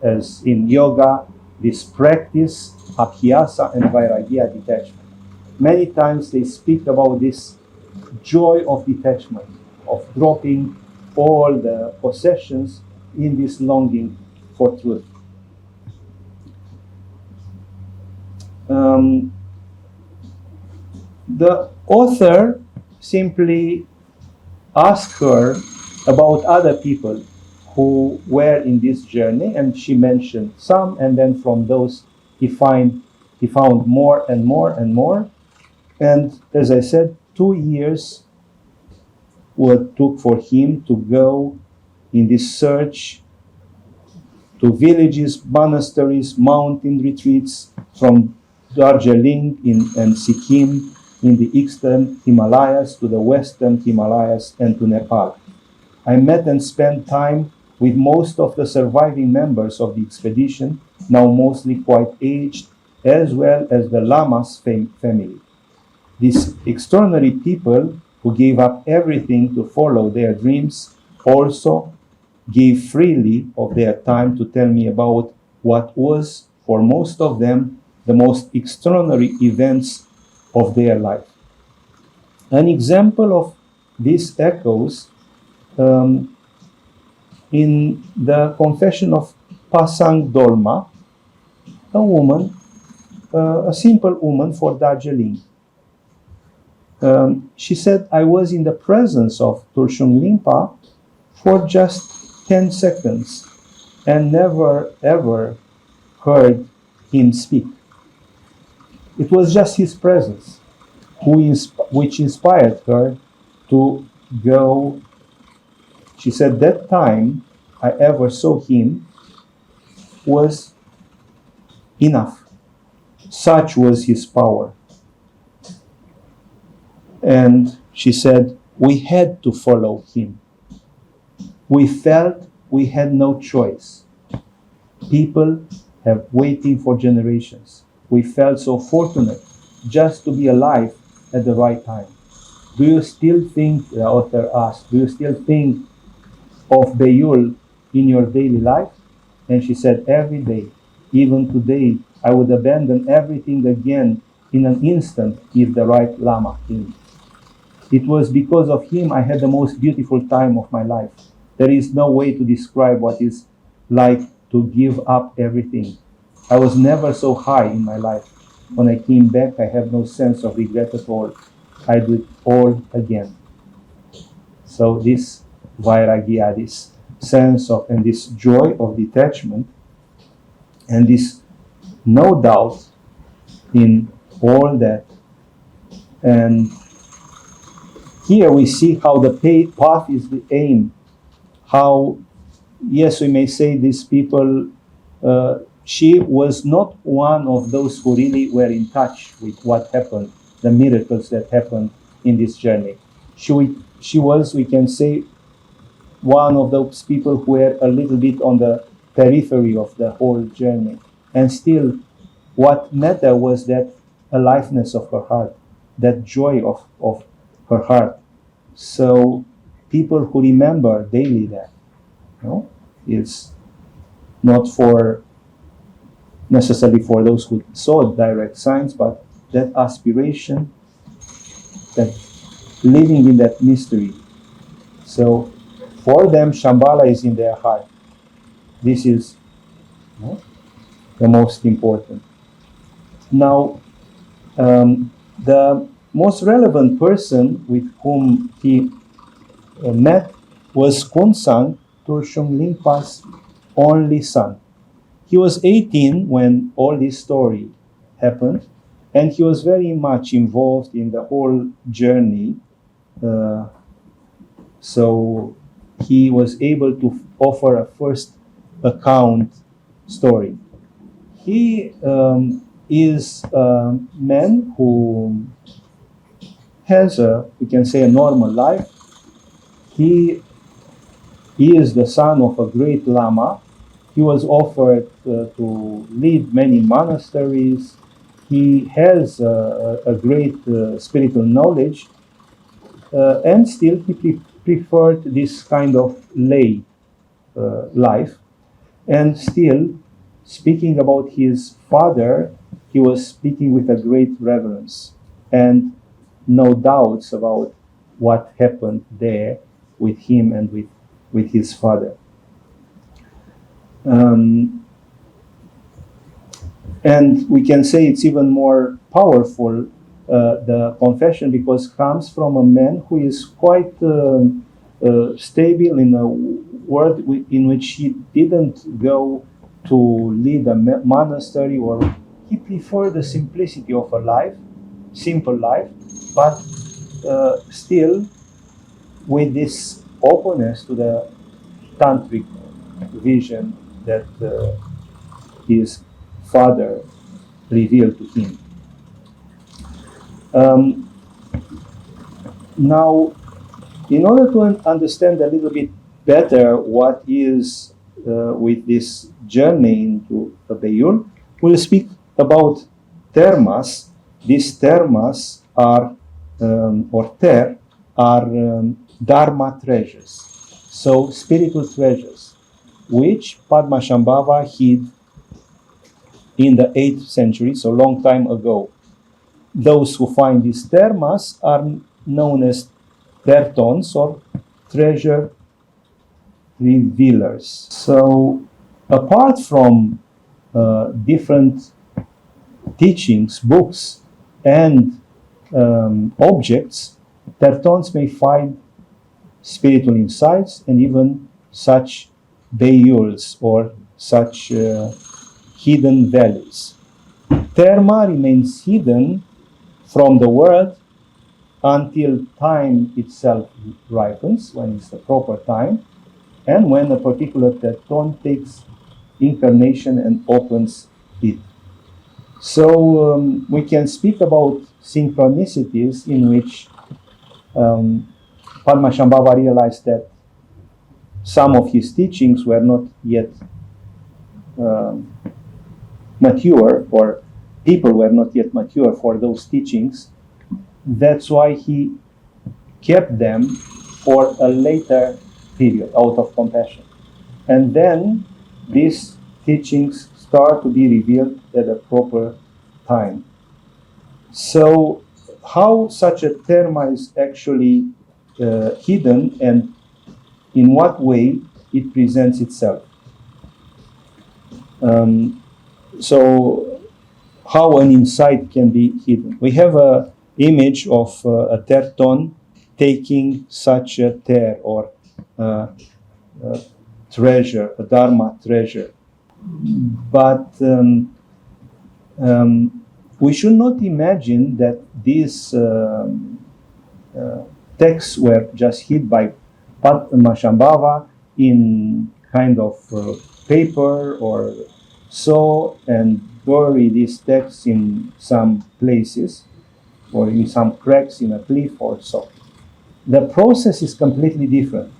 as in yoga, this practice, abhyasa and vairagya, detachment. Many times they speak about this joy of detachment, of dropping all the possessions in this longing for truth. The author simply asked her about other people who were in this journey, and she mentioned some, and then from those he found more and more and more. And as I said, 2 years what took for him to go in this search to villages, monasteries, mountain retreats, from Darjeeling and Sikkim in the eastern Himalayas to the western Himalayas and to Nepal. I met and spent time with most of the surviving members of the expedition, now mostly quite aged, as well as the lama's family. These extraordinary people who gave up everything to follow their dreams also gave freely of their time to tell me about what was, for most of them, the most extraordinary events of their life. An example of this echoes in the confession of Pasang Dolma, a woman a simple woman for Darjeeling. She said, I was in the presence of Tulshuk Lingpa for just 10 seconds and never ever heard him speak. It was just his presence which inspired her to go. She said, that time I ever saw him was enough. Such was his power. And she said, we had to follow him. We felt we had no choice. People have waiting for generations. We felt so fortunate just to be alive at the right time. Do you still think, the author asked, do you still think of Beyul in your daily life? And she said, every day, even today, I would abandon everything again in an instant if the right lama came. It was because of him I had the most beautiful time of my life. There is no way to describe what it's like to give up everything. I was never so high in my life. When I came back, I have no sense of regret at all. I do it all again. So this vairagya, this sense of, and this joy of detachment, and this no doubt in all that. And here we see how the path is the aim. How, yes, we may say these people, she was not one of those who really were in touch with what happened, the miracles that happened in this journey. She was, we can say, one of those people who were a little bit on the periphery of the whole journey. And still, what mattered was that aliveness of her heart, that joy of her heart. So people who remember daily that, it's not for necessarily for those who saw direct signs, but that aspiration, that living in that mystery. So for them, Shambhala is in their heart. This is the most important. Now, the most relevant person with whom he met was Kunsang, Tulshuk Lingpa's only son. He was 18 when all this story happened, and he was very much involved in the whole journey. So he was able to offer a first account story. He is a man who has we can say, a normal life. He is the son of a great lama. He was offered to lead many monasteries. He has a great spiritual knowledge, and still he preferred this kind of lay life. And still, speaking about his father, he was speaking with a great reverence and no doubts about what happened there with him and with his father. And we can say it's even more powerful, the confession, because it comes from a man who is quite stable in a world in which he didn't go to lead a monastery, or he preferred the simplicity of a life, simple life, but still with this openness to the Tantric vision that his father revealed to him. Now, in order to understand a little bit better what is with this journey into the Beyul, we'll speak about thermas. These thermas are, Dharma treasures, so spiritual treasures, which Padmasambhava hid in the 8th century, so long time ago. Those who find these thermas are known as tertons, or treasure revealers. So apart from different teachings, books, and objects, Tertons may find spiritual insights and even such Beyuls or such hidden valleys. Terma remains hidden from the world until time itself ripens, when it's the proper time, and when a particular Terton takes incarnation and opens it. So we can speak about synchronicities in which Padmasambhava realized that some of his teachings were not yet mature, or people were not yet mature for those teachings. That's why he kept them for a later period out of compassion. And then these teachings start to be revealed at a proper time. So how such a terma is actually hidden, and in what way it presents itself. So how an insight can be hidden. We have an image of a terton taking such a ter, or treasure, a Dharma treasure. But we should not imagine that these texts were just hid by Padmasambhava in kind of paper or so, and bury these texts in some places or in some cracks in a cliff or so. The process is completely different.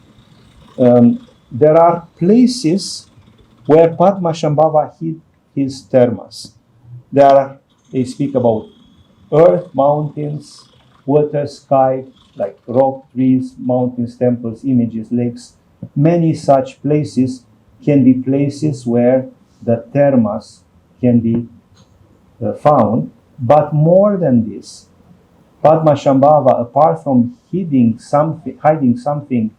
There are places where Padmasambhava hid his thermas. They speak about earth, mountains, water, sky, like rock, trees, mountains, temples, images, lakes. Many such places can be places where the thermas can be found. But more than this, Padmasambhava, apart from hiding something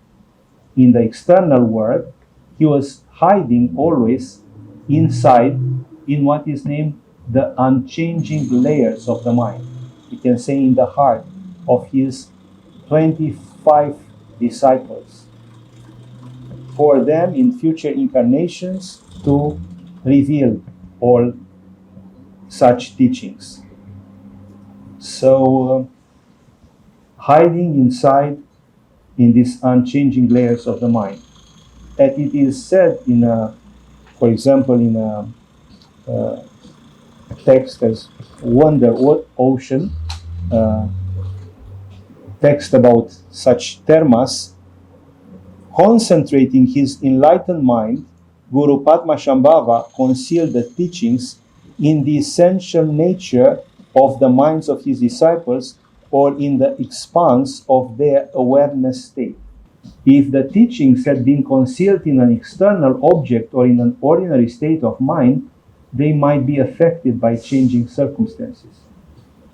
in the external world, he was hiding always inside, in what is named the unchanging layers of the mind. We can say in the heart of his 25 disciples, for them in future incarnations to reveal all such teachings. So hiding inside in these unchanging layers of the mind. And it is said in for example, in a text as Wonder Ocean, text about such Termas, concentrating his enlightened mind, Guru Padmasambhava concealed the teachings in the essential nature of the minds of his disciples, or in the expanse of their awareness state. If the teachings had been concealed in an external object or in an ordinary state of mind, they might be affected by changing circumstances.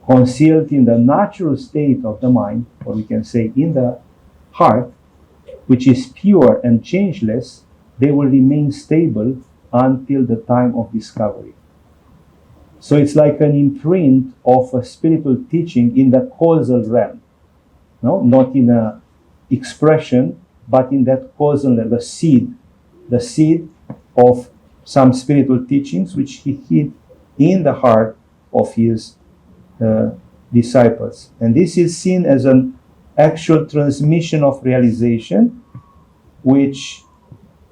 Concealed in the natural state of the mind, or we can say in the heart, which is pure and changeless, they will remain stable until the time of discovery. So it's like an imprint of a spiritual teaching in the causal realm. No? Not in an expression, but in that causal realm, the seed of some spiritual teachings which he hid in the heart of his disciples. And this is seen as an actual transmission of realization, which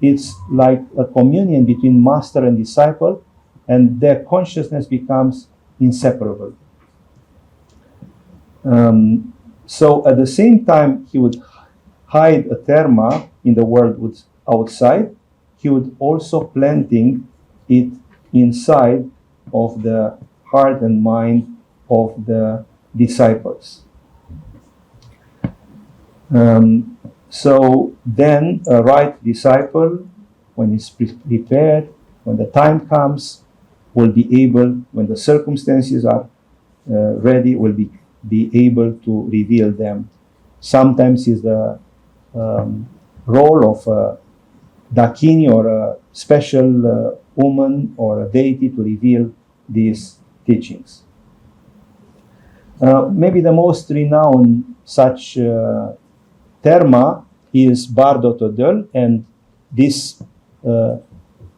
is like a communion between master and disciple, and their consciousness becomes inseparable. So at the same time he would hide a therma in the world outside, he would also planting it inside of the heart and mind of the disciples. So then a right disciple, when he's prepared, when the time comes, will be able, when the circumstances are ready, will be able to reveal them. Sometimes is the role of a Dakini or a special woman or a deity to reveal these teachings. Maybe the most renowned such terma is Bardo Todöl, and this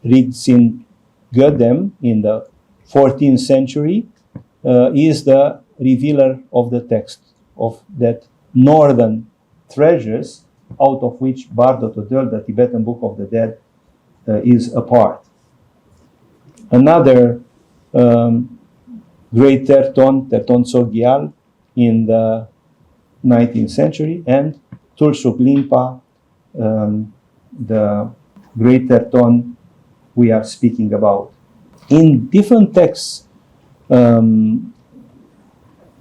reads in Gödem in the 14th century, is the revealer of the text of that northern treasures, out of which Bardo Todöl, the Tibetan Book of the Dead, is a part. Another great Terton Tsogyal in the 19th century, and Tulshuk Lingpa, the great Terton we are speaking about. In different texts,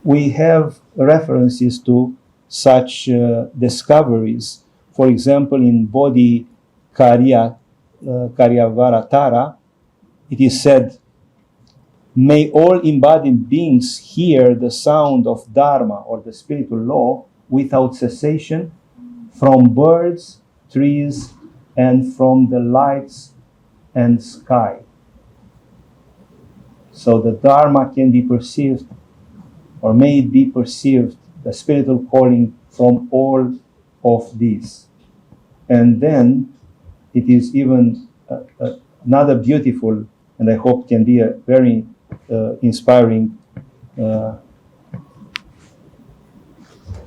we have references to such discoveries. For example, in Bodhi Karyavaratara, it is said, "May all embodied beings hear the sound of Dharma, or the spiritual law, without cessation, from birds, trees, and from the lights and sky." So the Dharma can be perceived, or may it be perceived, the spiritual calling from all of these. And then it is even another beautiful, and I hope can be a very inspiring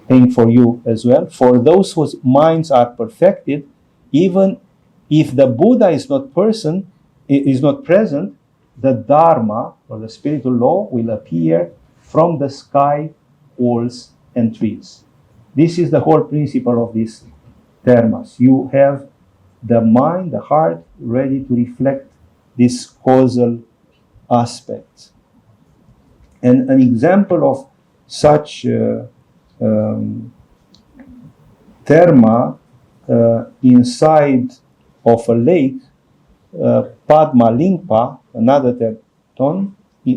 thing for you as well. For those whose minds are perfected, even if the Buddha is not present, the Dharma, or the spiritual law, will appear from the sky, walls, and trees. This is the whole principle of this Termas. You have the mind, the heart, ready to reflect this causal aspect. And an example of such Terma inside of a lake, Padmasambhava, another Terton,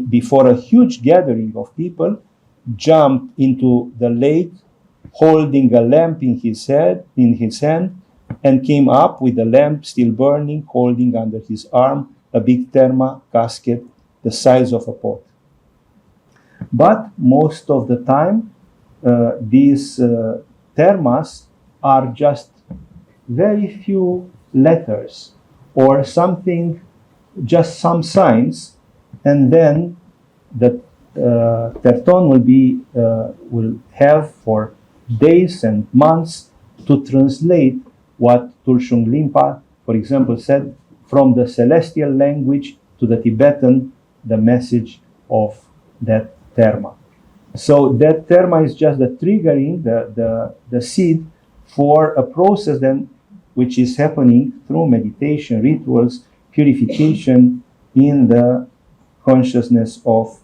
before a huge gathering of people, jumped into the lake holding a lamp in his hand, and came up with the lamp still burning, holding under his arm a big Terma casket the size of a pot. But most of the time, these Termas are just very few letters or something, just some signs, and then the Terton will have for days and months to translate what Tulshuk Lingpa, for example, said, from the celestial language to the Tibetan, the message of that Terma. So that Terma is just the triggering, the seed for a process then which is happening through meditation, rituals, purification in the consciousness of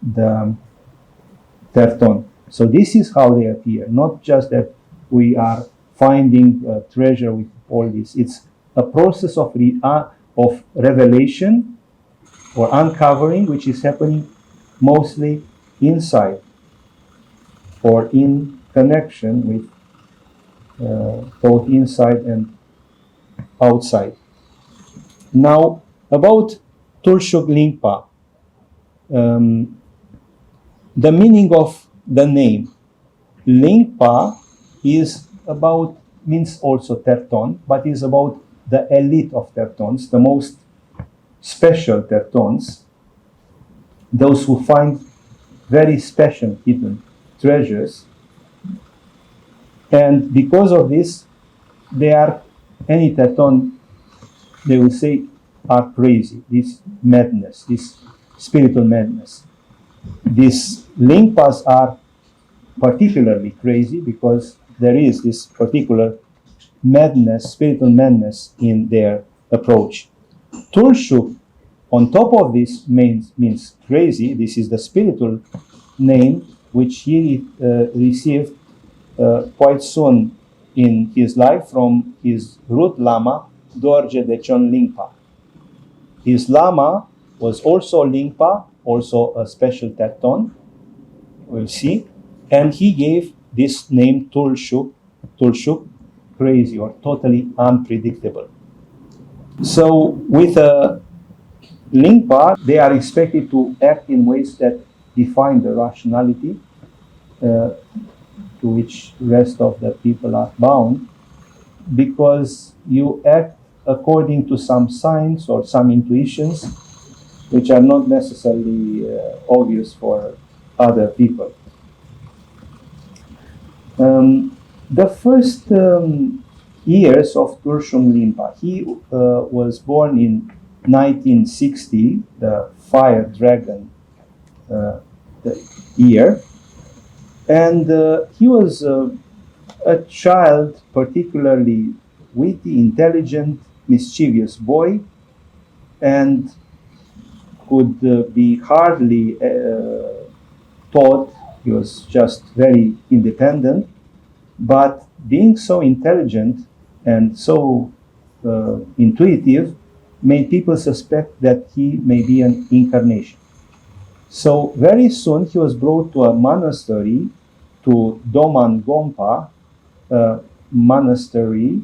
the Terton. So this is how they appear, not just that we are finding treasure with all this. It's a process of revelation or uncovering, which is happening mostly inside or in connection with both inside and outside. Now, about Tulshuk Lingpa, the meaning of the name. Lingpa means also Terton, but is about the elite of Tertons, the most special Tertons, those who find very special hidden treasures. And because of this, any Terton, they will say, are crazy, this madness, this spiritual madness. These Lingpas are particularly crazy because there is this particular madness, spiritual madness in their approach. Tulshuk, on top of this, means crazy. This is the spiritual name which he received quite soon in his life from his root lama, Dorje Dechon Lingpa. His lama was also Lingpa, also a special Terton, we'll see, and he gave this name Tulshuk, crazy or totally unpredictable. So with a Lingpa, they are expected to act in ways that define the rationality to which rest of the people are bound, because you act according to some signs or some intuitions which are not necessarily obvious for other people. The first years of Tulshuk Lingpa, he was born in 1960, the fire dragon the year, and he was a child, particularly witty, intelligent, mischievous boy, and could be hardly taught. He was just very independent, but being so intelligent and so intuitive made people suspect that he may be an incarnation. So very soon he was brought to a monastery, to Doman Gompa monastery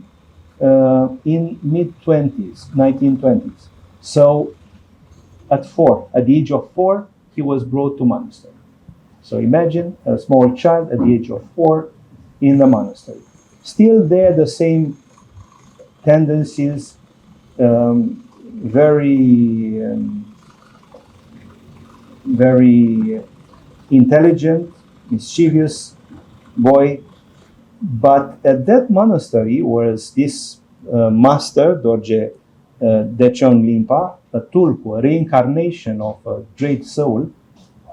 in mid-20s, 1920s. So at the age of 4, he was brought to monastery. So imagine a small child at the age of 4 in the monastery. Still there, the same tendencies, very intelligent, mischievous boy. But at that monastery was this master, Dorje Dechong Lingpa, a tulku, a reincarnation of a great soul,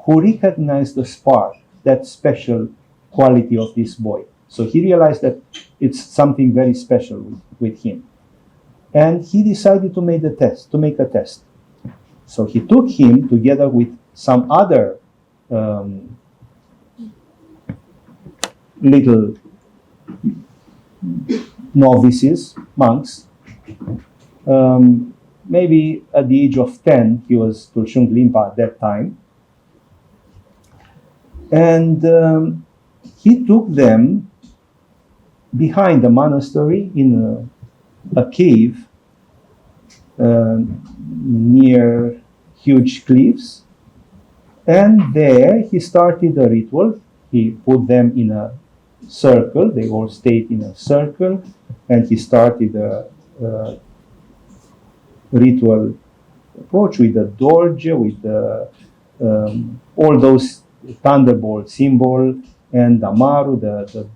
who recognized the spark, that special quality of this boy. So he realized that it's something very special with him. And he decided to make a test. So he took him together with some other little novices, monks. Maybe at the age of 10, he was Tulshuk Lingpa at that time. And he took them behind the monastery in a cave near huge cliffs. And there he started a ritual. He put them in a circle. They all stayed in a circle. And he started a ritual approach with the dorje, with all those thunderbolt symbol, and the maru, the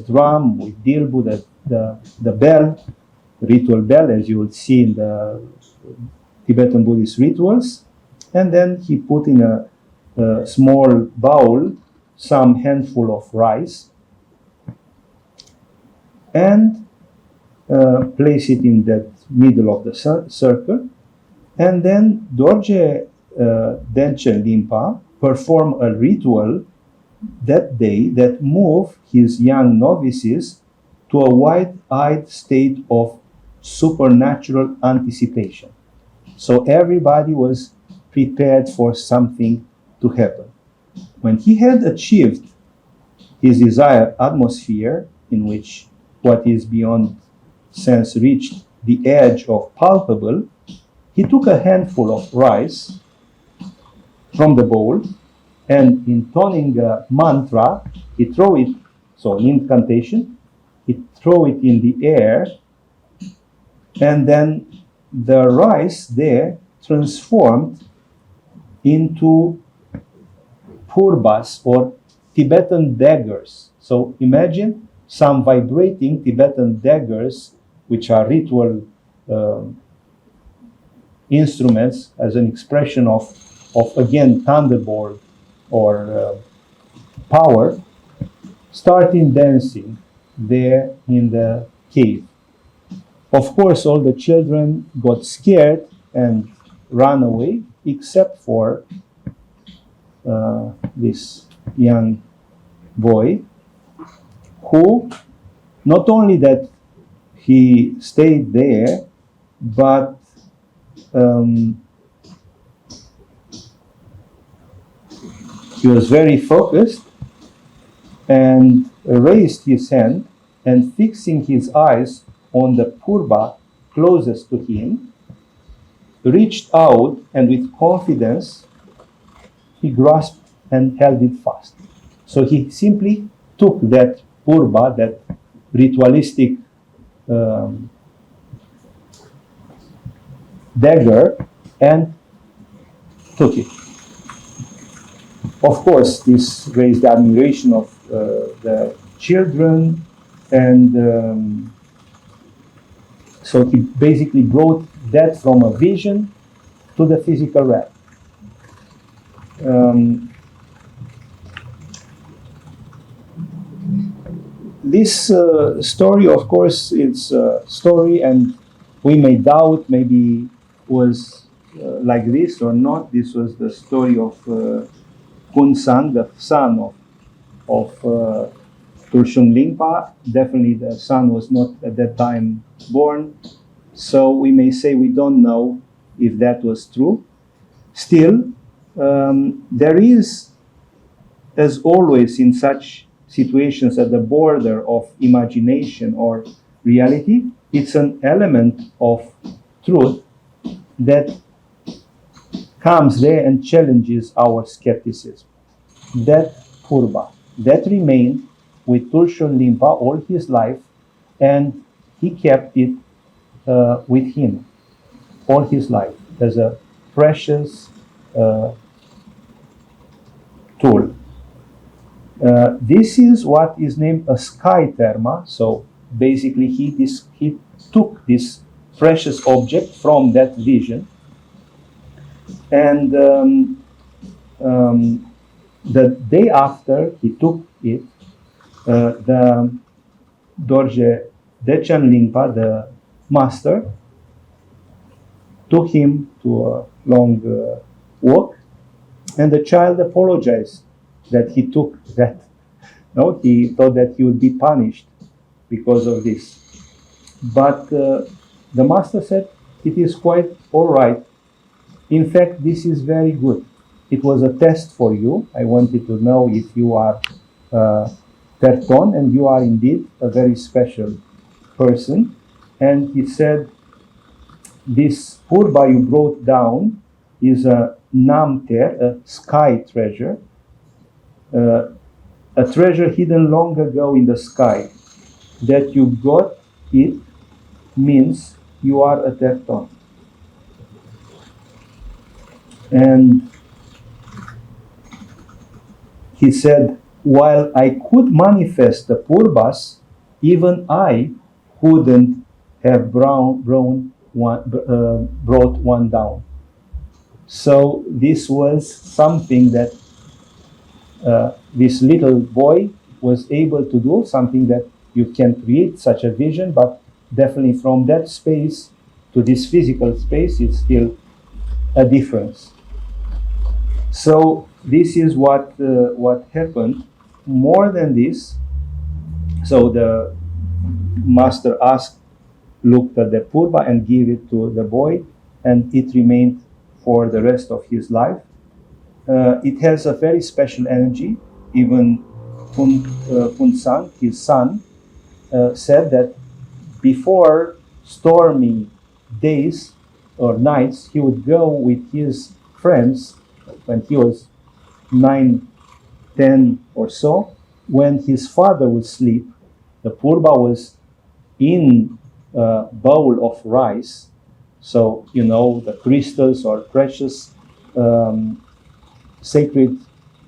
drum, with dilbu, the bell, ritual bell, as you would see in the Tibetan Buddhist rituals. And then he put in a small bowl some handful of rice and place it in that middle of the circle. And then Dorje Denchen Lingpa performed a ritual that day that moved his young novices to a wide-eyed state of supernatural anticipation. So everybody was prepared for something to happen. When he had achieved his desired atmosphere, in which what is beyond sense reached the edge of palpable, he took a handful of rice from the bowl, and intoning a mantra, he threw it, so an incantation, he threw it in the air, and then the rice there transformed into purbas, or Tibetan daggers. So imagine some vibrating Tibetan daggers, which are ritual instruments, as an expression of again, thunderbolt or power, starting dancing there in the cave. Of course, all the children got scared and ran away, except for this young boy, who not only that he stayed there, but he was very focused and raised his hand, and fixing his eyes on the purba closest to him, reached out and with confidence, he grasped and held it fast. So he simply took that purba, that ritualistic dagger, and took it. Of course, this raised the admiration of the children, and so he basically brought that from a vision to the physical realm. This story, of course, it's a story, and we may doubt maybe was like this or not. This was the story of Kunsang, the son of Tulshuk Lingpa. Definitely the son was not at that time born. So we may say we don't know if that was true. Still, there is, as always in such situations at the border of imagination or reality, it's an element of truth that comes there and challenges our skepticism. That purba, that remained with Tulshuk Lingpa all his life, and he kept it with him all his life as a precious tool. This is what is named a sky therma. So basically, he took this precious object from that vision, and the day after he took it, the Dorje Dechan Lingpa, the master, took him to a long walk, and the child apologized that he took that. No, he thought that he would be punished because of this. But the master said, it is quite all right. In fact, this is very good. It was a test for you. I wanted to know if you are Terton, and you are indeed a very special person. And he said, this purba you brought down is a namter, a sky treasure, a treasure hidden long ago in the sky. That you got it means you are a Terton. And he said, while I could manifest the purbas, even I couldn't have brought one down. So this was something that this little boy was able to do, something that you can create such a vision, but definitely from that space to this physical space, it's still a difference. So this is what happened. More than this, so the master looked at the purba and gave it to the boy, and it remained for the rest of his life. It has a very special energy. Even Kunsang, his son, said that before stormy days or nights, he would go with his friends when he was 9, 10 or so. When his father would sleep, the purba was in a bowl of rice. So, the crystals or precious sacred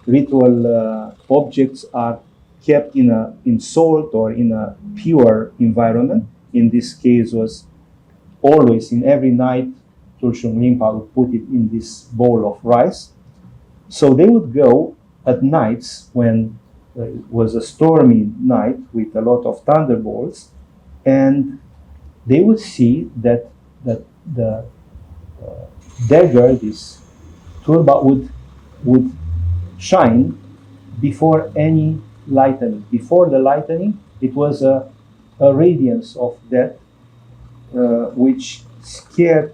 ritual objects are kept in salt or in a pure environment. In this case, was always in every night, Tulshuk Lingpa would put it in this bowl of rice. So they would go at nights when it was a stormy night with a lot of thunderbolts, and they would see that the dagger, this turba, would shine before any lightning. Before the lightning, it was a radiance of death, which scared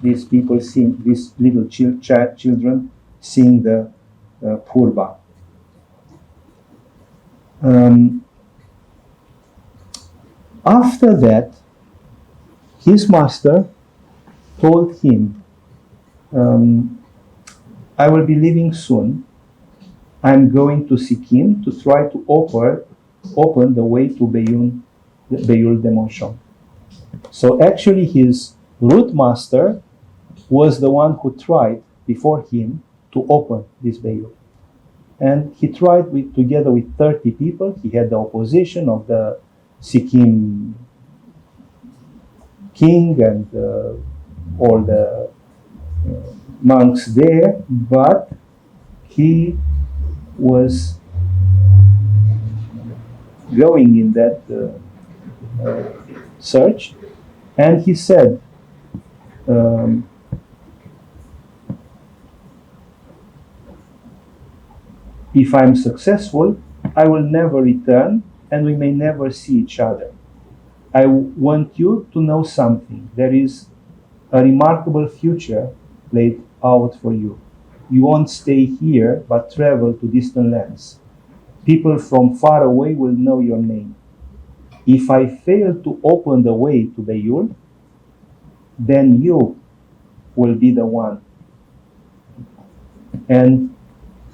these people, seeing these little children seeing the purba. After that, his master told him, I will be leaving soon. I'm going to Sikkim to try to open the way to Beyul Demonshon. So actually his root master was the one who tried before him to open this Beyul. And he tried together with 30 people. He had the opposition of the Sikkim king and all the monks there, but he was going in that search, and he said, if I'm successful, I will never return and we may never see each other. I want you to know something. There is a remarkable future laid out for you. You won't stay here, but travel to distant lands. People from far away will know your name. If I fail to open the way to Beyul, then you will be the one. And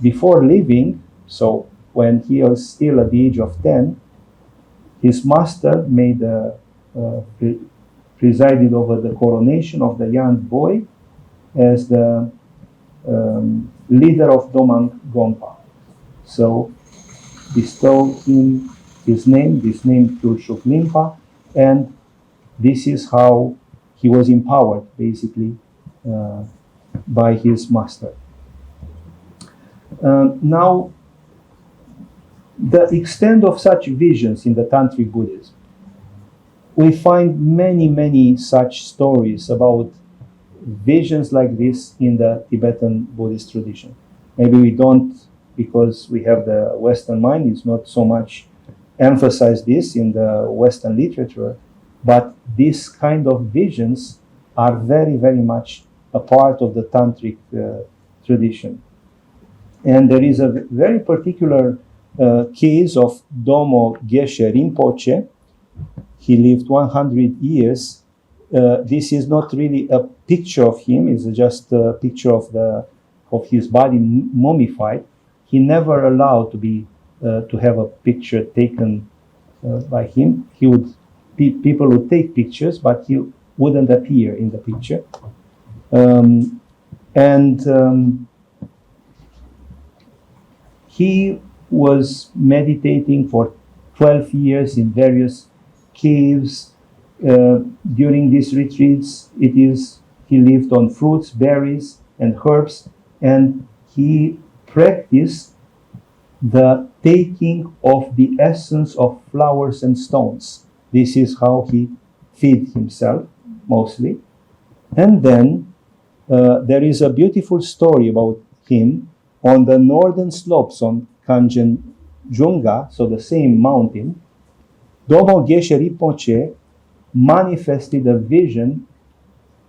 before leaving, so when he was still at the age of 10, his master presided over the coronation of the young boy as the leader of Domang Gompa. So bestowed him this name Tulshuk Lingpa, and this is how he was empowered basically by his master. Now, the extent of such visions in the Tantric Buddhism, we find many such stories about visions like this in the Tibetan Buddhist tradition. Maybe we don't, because we have the Western mind, it's not so much emphasize this in the Western literature, but these kind of visions are very much a part of the Tantric tradition. And there is a very particular case of Domo Geshe Rinpoche. He lived 100 years. This is not really a picture of him, it's just a picture of his body mummified. He never allowed to have a picture taken by him. People would take pictures, but he wouldn't appear in the picture. He was meditating for 12 years in various caves. During these retreats, he lived on fruits, berries, and herbs, and he practiced the taking of the essence of flowers and stones. This is how he fed himself, mostly. And then there is a beautiful story about him on the northern slopes on Kanchenjunga, so the same mountain. Domo Geshe Rinpoche manifested a vision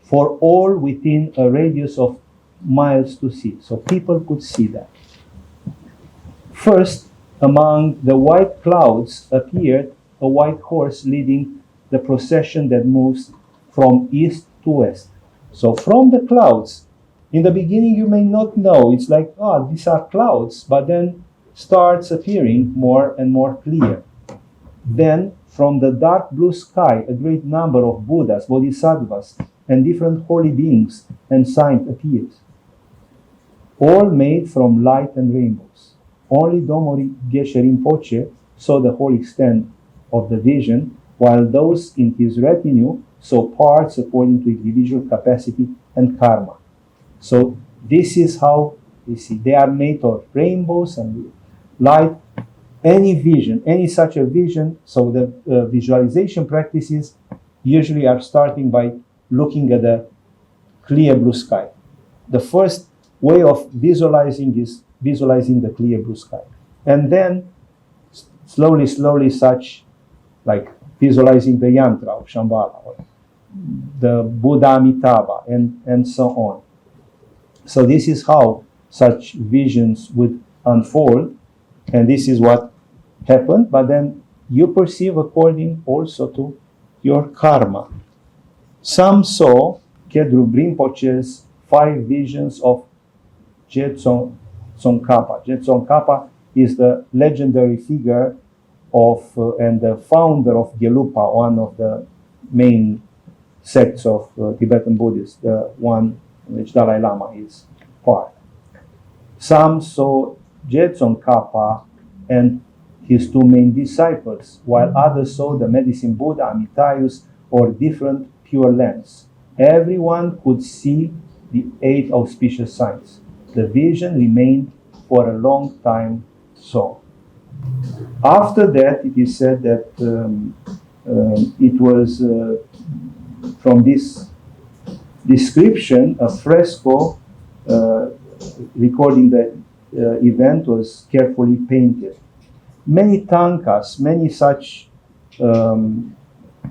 for all within a radius of miles to see. So people could see that. First, among the white clouds appeared a white horse leading the procession that moves from east to west. So from the clouds, in the beginning you may not know, it's like, these are clouds, but then starts appearing more and more clear. Then from the dark blue sky, a great number of Buddhas, Bodhisattvas, and different holy beings and saints appears, all made from light and rainbows. Only Domo Geshe Rinpoche saw the whole extent of the vision, while those in his retinue saw parts according to individual capacity and karma. So this is how we see. They are made of rainbows and light. Any vision, any such a vision, so the visualization practices usually are starting by looking at the clear blue sky. The first way of visualizing is visualizing the clear blue sky. And then slowly such, like visualizing the yantra of Shambhala, or the Buddha Amitabha, and so on. So this is how such visions would unfold, and this is what happened, but then you perceive according also to your karma. Some saw Kedru Rinpoche's 5 visions of Tsongkhapa. Tsongkhapa is the legendary figure of and the founder of Gelugpa, one of the main sects of Tibetan Buddhists, the one which Dalai Lama is part. Some saw Tsongkhapa and his 2 main disciples, while others saw the medicine Buddha, Amitayus, or different pure lands. Everyone could see the 8 auspicious signs. The vision remained for a long time so. After that, it is said that it was from this description, a fresco recording the event was carefully painted. Many tankas, many such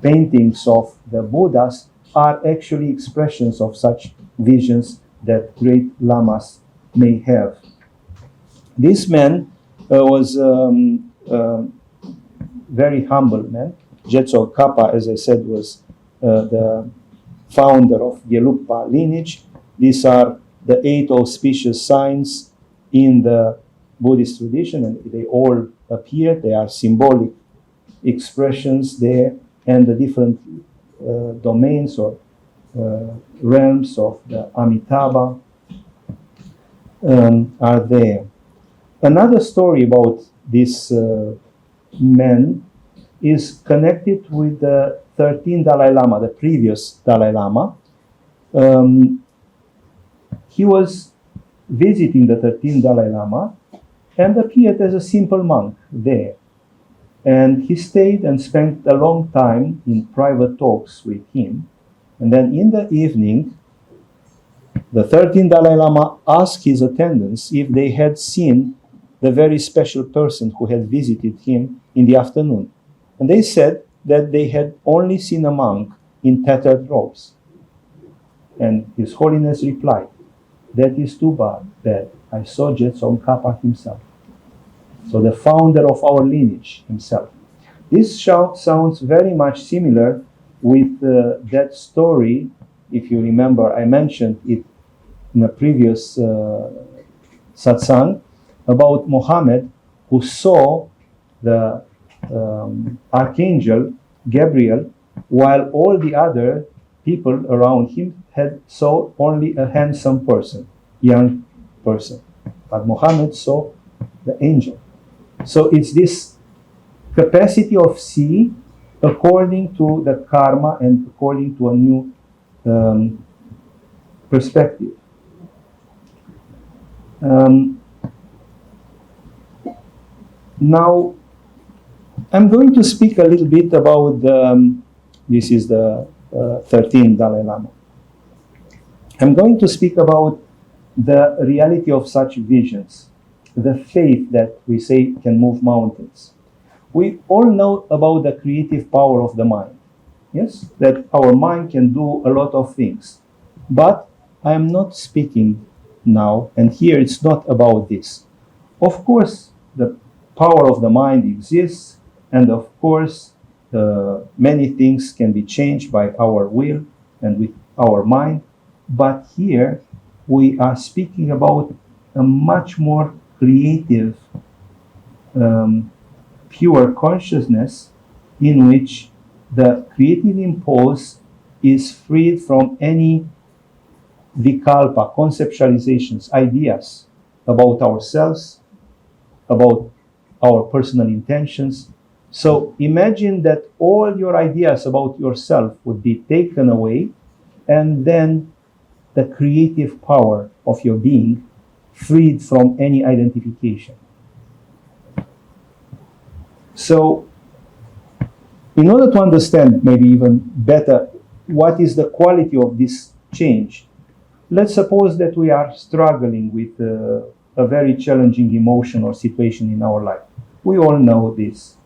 paintings of the Buddhas are actually expressions of such visions that great lamas may have. This man was very humble man. Tsongkhapa, as I said, was the founder of Gelugpa lineage. These are the 8 auspicious signs in the Buddhist tradition, and they all appear. They are symbolic expressions there, and the different domains or realms of the Amitabha are there. Another story about this man is connected with the 13th Dalai Lama, the previous Dalai Lama. He was visiting the 13th Dalai Lama and appeared as a simple monk there. And he stayed and spent a long time in private talks with him. And then in the evening, the 13th Dalai Lama asked his attendants if they had seen the very special person who had visited him in the afternoon. And they said that they had only seen a monk in tattered robes. And His Holiness replied, "That is too bad. I saw Tsongkhapa himself." So the founder of our lineage himself. This sounds very much similar with that story. If you remember, I mentioned it in a previous satsang about Muhammad, who saw the archangel Gabriel, while all the other people around him saw only a handsome person, young person. But Muhammad saw the angel. So it's this capacity of see according to the karma and according to a new perspective. Now, I'm going to speak a little bit about this is the 13th Dalai Lama. I'm going to speak about the reality of such visions, the faith that we say can move mountains. We all know about the creative power of the mind. Yes, that our mind can do a lot of things. But I am not speaking now, and here it's not about this. Of course, the power of the mind exists, and of course, many things can be changed by our will and with our mind. But here, we are speaking about a much more creative, pure consciousness in which the creative impulse is freed from any vikalpa, conceptualizations, ideas about ourselves, about our personal intentions. So imagine that all your ideas about yourself would be taken away, and then the creative power of your being freed from any identification. So, in order to understand maybe even better what is the quality of this change, let's suppose that we are struggling with a very challenging emotion or situation in our life. We all know this.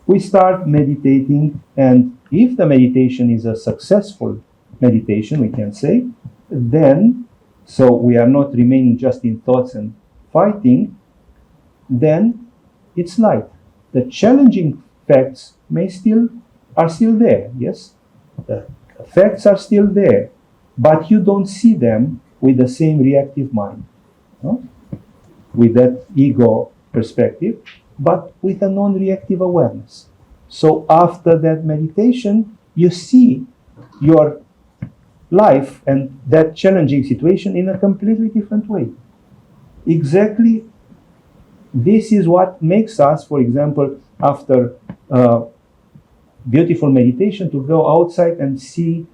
We start meditating, and if the meditation is a successful meditation, we can say, then, so we are not remaining just in thoughts and fighting, then it's light. The challenging facts are still there, yes? The Facts are still there, but you don't see them with the same reactive mind, no? With that ego perspective, but with a non-reactive awareness. So after that meditation, you see your life and that challenging situation in a completely different way. Exactly, this is what makes us, for example, after beautiful meditation, to go outside and see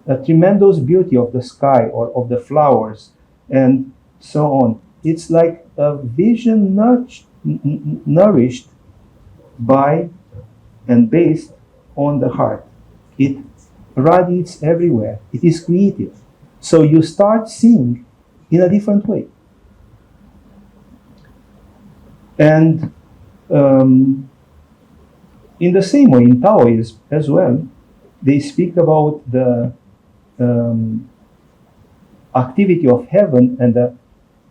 a tremendous beauty of the sky or of the flowers and so on. It's like a vision nourished by and based on the heart. It radiates everywhere. It is creative. So you start seeing in a different way. And in the same way, in Taoism as well, they speak about the activity of heaven and the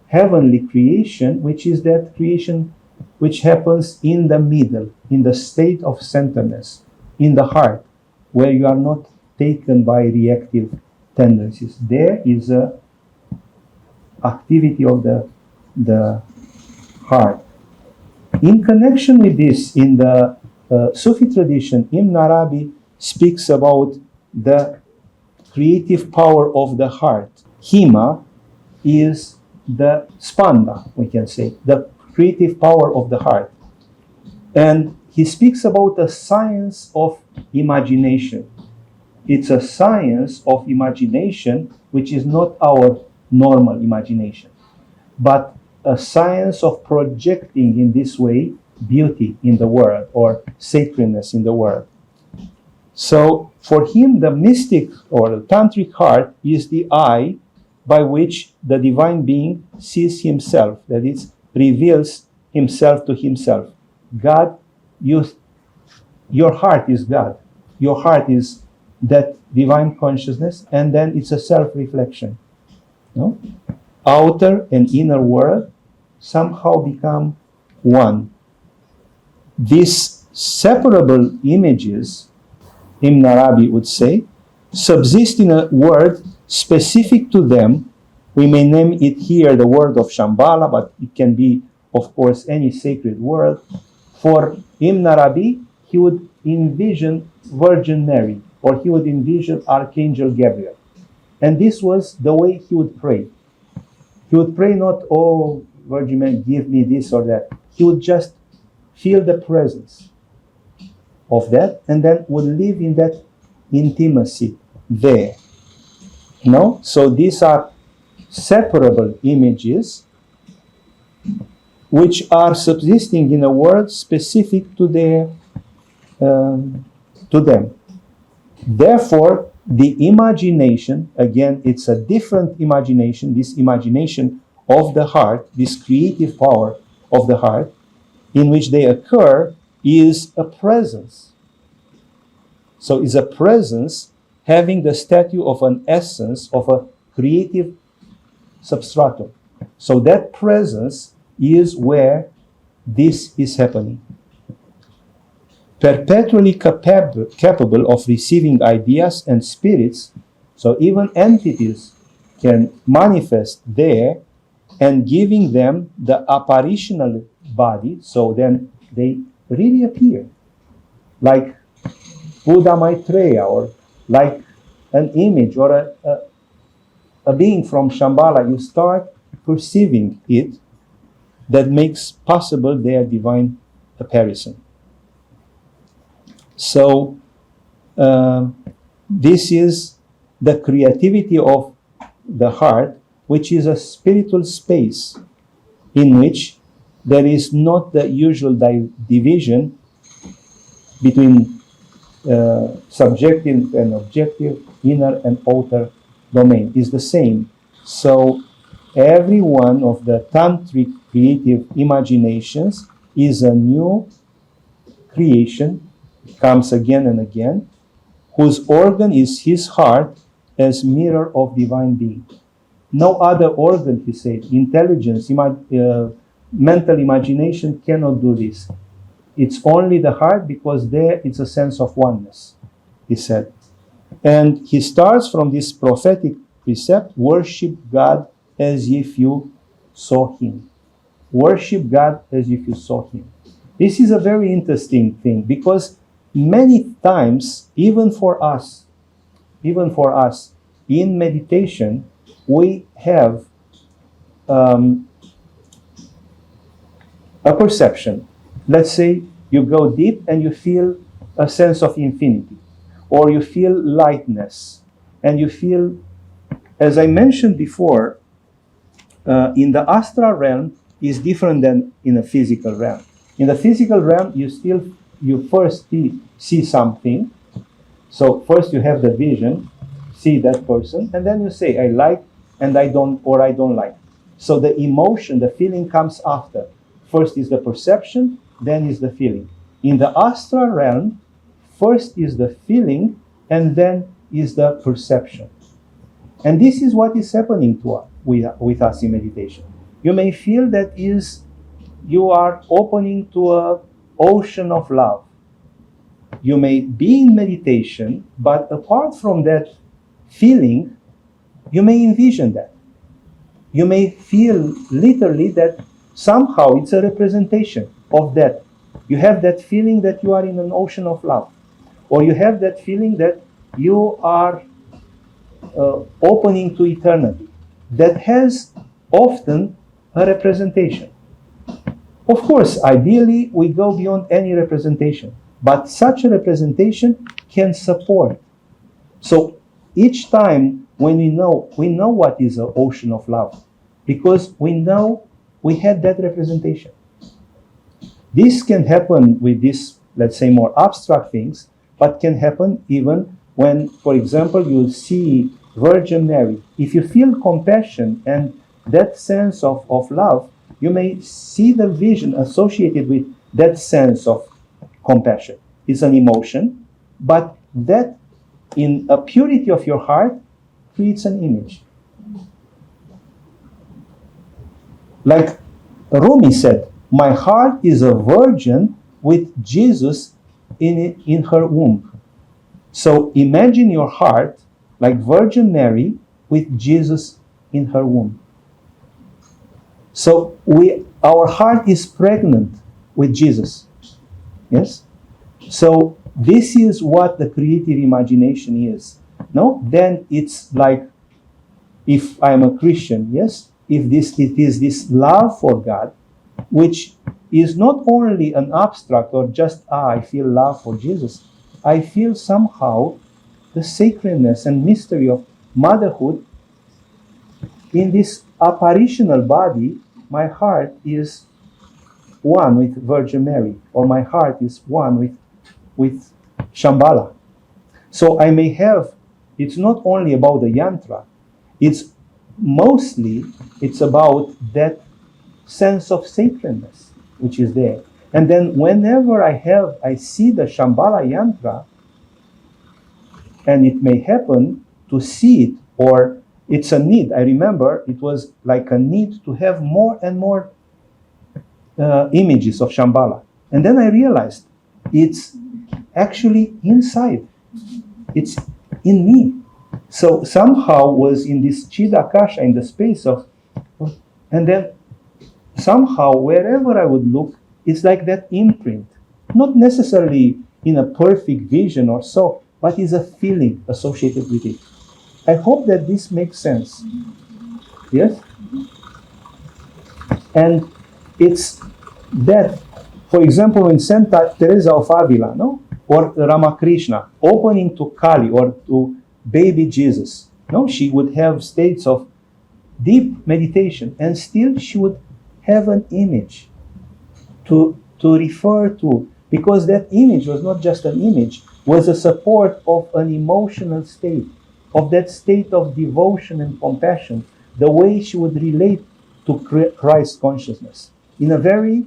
heavenly creation, which is that creation which happens in the middle, in the state of centeredness, in the heart, where you are not taken by reactive tendencies. There is a activity of the heart. In connection with this, in the Sufi tradition, Ibn Arabi speaks about the creative power of the heart. Himma is the spanda, we can say, the creative power of the heart. And he speaks about the science of imagination. It's a science of imagination which is not our normal imagination, but a science of projecting in this way beauty in the world or sacredness in the world. So for him, the mystic or the tantric heart is the eye by which the divine being sees himself, that is, reveals himself to himself. God, your heart is God. Your heart is that divine consciousness, and then it's a self-reflection. No? Outer and inner world somehow become one. These separable images, Ibn Arabi would say, subsist in a word specific to them. We may name it here the word of Shambhala, but it can be, of course, any sacred word. For Ibn Arabi, he would envision Virgin Mary, or he would envision Archangel Gabriel. And this was the way he would pray. He would pray not, oh, Virgin Mary, give me this or that. He would just feel the presence of that, and then would live in that intimacy there. No? So these are separable images which are subsisting in a world specific to their to them. Therefore, the imagination, again, it's a different imagination, this imagination of the heart, this creative power of the heart, in which they occur, is a presence. So it's a presence having the stature of an essence, of a creative substratum. So that presence is where this is happening. Perpetually capable of receiving ideas and spirits, so even entities can manifest there, and giving them the apparitional body, so then they really appear, like Buddha Maitreya, or like an image, or a being from Shambhala. You start perceiving it, that makes possible their divine apparition. So this is the creativity of the heart, which is a spiritual space in which there is not the usual division between subjective and objective, inner and outer domain. Is the same. So every one of the tantric creative imaginations is a new creation, comes again and again, whose organ is his heart as mirror of divine being. No other organ, he said, intelligence, mental imagination cannot do this. It's only the heart, because there it's a sense of oneness, he said. And he starts from this prophetic precept: worship God as if you saw him. Worship God as if you saw him. This is a very interesting thing, because many times, even for us, in meditation, we have a perception. Let's say you go deep and you feel a sense of infinity, or you feel lightness, and you feel, as I mentioned before, in the astral realm is different than in the physical realm. In the physical realm, you first see something. So first you have the vision, see that person, and then you say, I like and I don't, or I don't like. So the emotion, the feeling comes after. First is the perception, then is the feeling. In the astral realm, first is the feeling, and then is the perception. And this is what is happening to us, with us in meditation. You may feel that you are opening to an ocean of love. You may be in meditation, but apart from that feeling, you may envision that. You may feel literally that somehow it's a representation of that. You have that feeling that you are in an ocean of love. Or you have that feeling that you are opening to eternity. That has often a representation. Of course, ideally, we go beyond any representation. But such a representation can support. So each time when we know what is an ocean of love, because we know we had that representation. This can happen with this, let's say, more abstract things, but can happen even when, for example, you see Virgin Mary. If you feel compassion and that sense of love, you may see the vision associated with that sense of compassion. It's an emotion, but that, in a purity of your heart, creates an image. Like Rumi said, my heart is a virgin with Jesus in her womb. So imagine your heart like Virgin Mary with Jesus in her womb. So our heart is pregnant with Jesus. Yes? So this is what the creative imagination is. No? Then it's like, if I'm a Christian, yes? If it is this love for God, which is not only an abstract or just, I feel love for Jesus. I feel somehow the sacredness and mystery of motherhood in this apparitional body. My heart is one with Virgin Mary, or my heart is one with Shambhala. So I may have, it's not only about the yantra, it's about that sense of sacredness which is there. And then whenever I see the Shambhala yantra, and it may happen to see it, or it's a need. I remember it was like a need to have more and more images of Shambhala. And then I realized it's actually inside. It's in me. So somehow was in this Chidakasha, in the space of, and then somehow wherever I would look, it's like that imprint. Not necessarily in a perfect vision or so, but is a feeling associated with it. I hope that this makes sense. Yes? And it's that, for example, in Santa Teresa of Avila, no? Or Ramakrishna, opening to Kali or to baby Jesus. No, she would have states of deep meditation, and still she would have an image to refer to, because that image was not just an image, was a support of an emotional state, of that state of devotion and compassion, the way she would relate to Christ consciousness in a very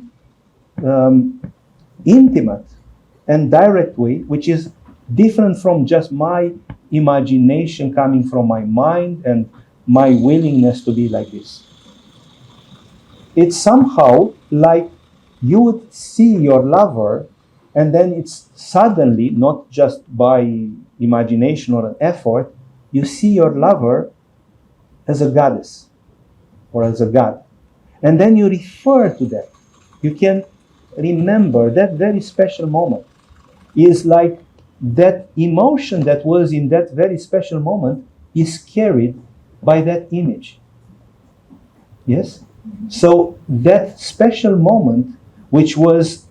intimate and direct way, which is different from just my imagination coming from my mind and my willingness to be like this. It's somehow like you would see your lover, and then it's suddenly, not just by imagination or an effort, you see your lover as a goddess or as a god. And then you refer to that. You can remember that very special moment is like that emotion that was in that very special moment is carried by that image. Yes? So that special moment, which was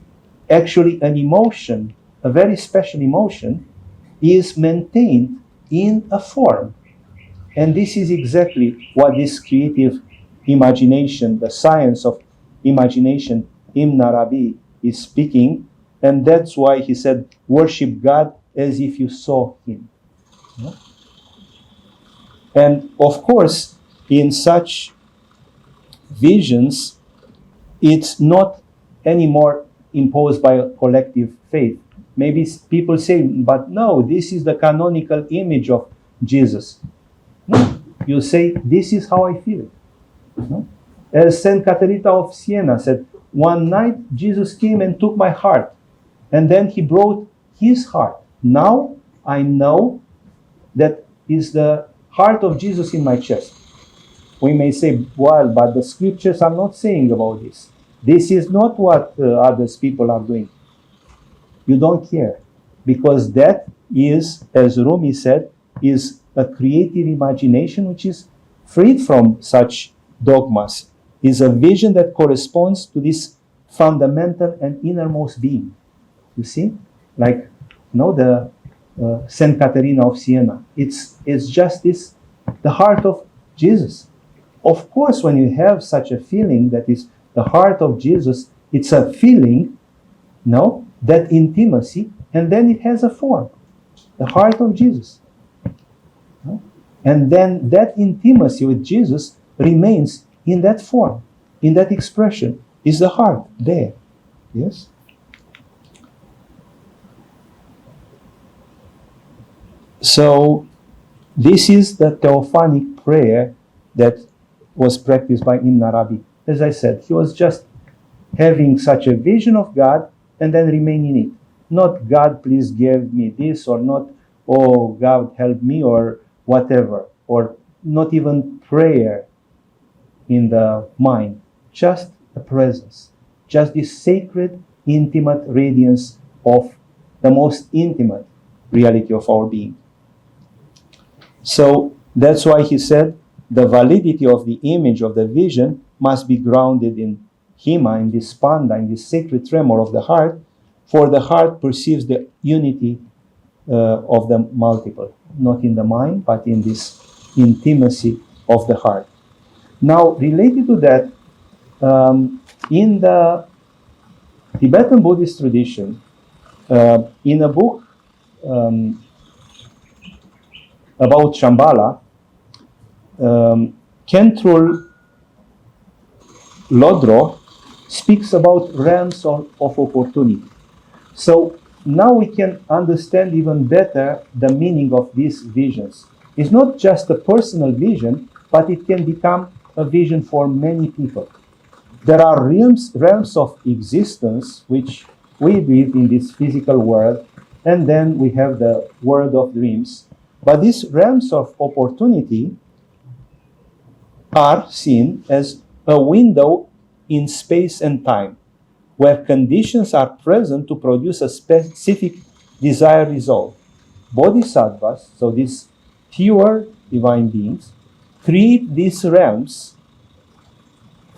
actually an emotion, a very special emotion, is maintained in a form. And this is exactly what this creative imagination, the science of imagination, in Arabi is speaking. And that's why he said, worship God as if you saw him. No? And of course, in such visions, it's not anymore imposed by a collective faith. Maybe people say, but no, this is the canonical image of Jesus. No, you say, this is how I feel. No? As Saint Caterina of Siena said, one night Jesus came and took my heart, and then he brought his heart. Now I know that is the heart of Jesus in my chest. We may say, well, but the scriptures are not saying about this. This is not what others people are doing. You don't care. Because that is, as Rumi said, is a creative imagination which is freed from such dogmas. Is a vision that corresponds to this fundamental and innermost being. You see? Like, the Saint Caterina of Siena. It's just this, the heart of Jesus. Of course, when you have such a feeling that is the heart of Jesus, it's a feeling, that intimacy, and then it has a form, the heart of Jesus. No? And then that intimacy with Jesus remains in that form, in that expression, is the heart there. Yes? So, this is the theophanic prayer that was practiced by Ibn Arabi. As I said, he was just having such a vision of God and then remain in it. Not, God, please give me this, or not, oh, God, help me, or whatever. Or not even prayer in the mind. Just a presence. Just this sacred, intimate radiance of the most intimate reality of our being. So that's why he said the validity of the image of the vision must be grounded in Himma, in this spanda, in this sacred tremor of the heart, for the heart perceives the unity of the multiple, not in the mind, but in this intimacy of the heart. Now, related to that, in the Tibetan Buddhist tradition, in a book about Shambhala, Kentrul Lodro speaks about realms of opportunity. So now we can understand even better the meaning of these visions. It's not just a personal vision, but it can become a vision for many people. There are realms of existence which we live in this physical world, and then we have the world of dreams. But these realms of opportunity are seen as a window in space and time, where conditions are present to produce a specific desired result. Bodhisattvas, so these pure divine beings, create these realms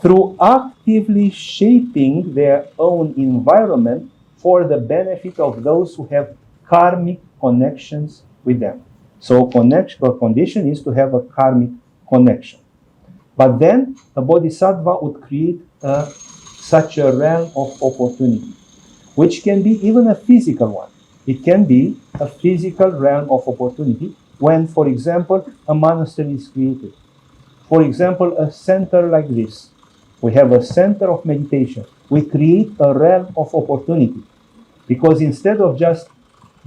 through actively shaping their own environment for the benefit of those who have karmic connections with them. So condition is to have a karmic connection. But then a bodhisattva would create such a realm of opportunity, which can be even a physical one. It can be a physical realm of opportunity when, for example, a monastery is created. For example, a center like this. We have a center of meditation. We create a realm of opportunity. Because instead of just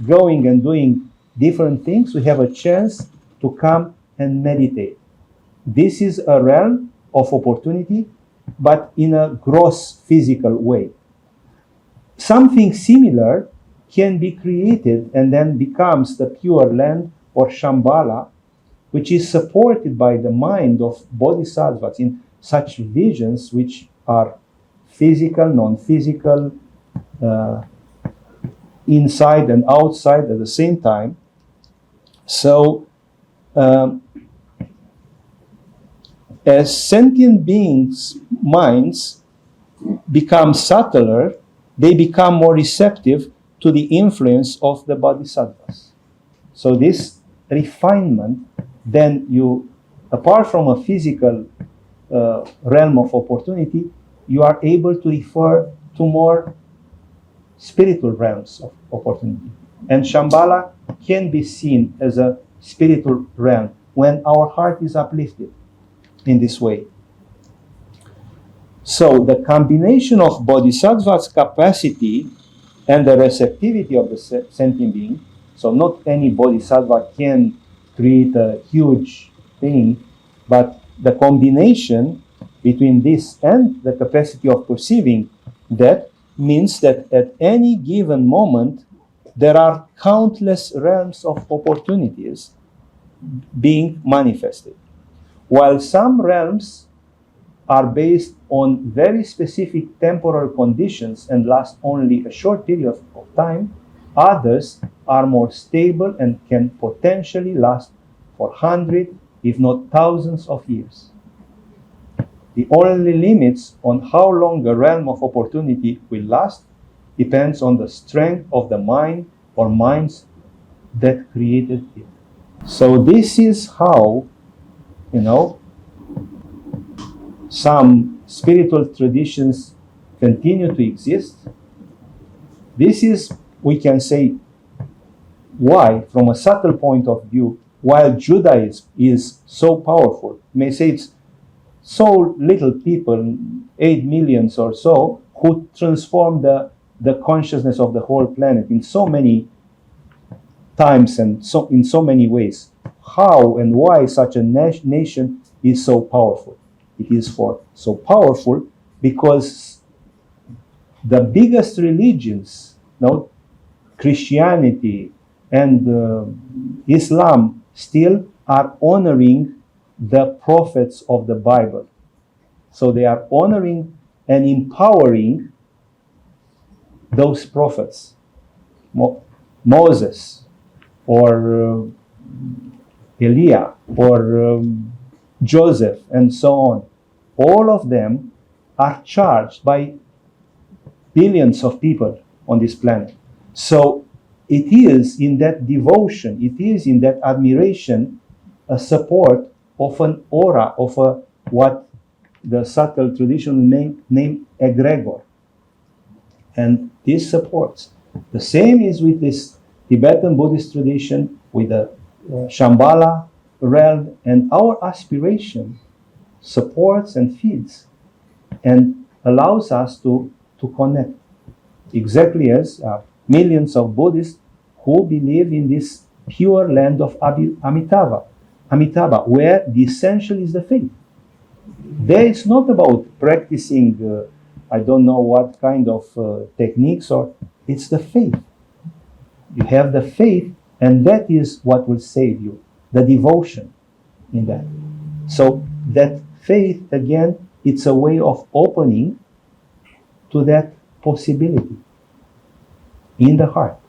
going and doing different things, we have a chance to come and meditate. This is a realm of opportunity, but in a gross physical way. Something similar can be created and then becomes the Pure Land or Shambhala, which is supported by the mind of bodhisattvas in such visions which are physical, non-physical, inside and outside at the same time. So, as sentient beings' minds become subtler, they become more receptive to the influence of the bodhisattvas. So this refinement, then you, apart from a physical realm of opportunity, you are able to refer to more spiritual realms of opportunity. And Shambhala can be seen as a spiritual realm when our heart is uplifted in this way. So the combination of bodhisattva's capacity and the receptivity of the sentient being, so not any bodhisattva can create a huge thing, but the combination between this and the capacity of perceiving that means that at any given moment there are countless realms of opportunities being manifested. While some realms are based on very specific temporal conditions and last only a short period of time, others are more stable and can potentially last for hundreds, if not thousands of years. The only limits on how long a realm of opportunity will last depends on the strength of the mind or minds that created it. So this is how, some spiritual traditions continue to exist. This is, we can say, why, from a subtle point of view, while Judaism is so powerful, may say it's so little people, 8 million or so, who transform the consciousness of the whole planet in so many times and so in so many ways. How and why such a nation is so powerful? It is so powerful because the biggest religions, Christianity and Islam, still are honoring the prophets of the Bible. So they are honoring and empowering those prophets. Moses or Elijah or Joseph and so on. All of them are charged by billions of people on this planet. So it is in that devotion, it is in that admiration, a support of an aura of what the subtle tradition name egregor. And this supports. The same is with this Tibetan Buddhist tradition, with the Shambhala realm, and our aspiration supports and feeds and allows us to connect. Exactly as millions of Buddhists who believe in this pure land of Amitabha, where the essential is the faith. There it's not about practicing, I don't know what kind of techniques, or it's the faith. You have the faith, and that is what will save you, the devotion in that. So that faith, again, it's a way of opening to that possibility in the heart.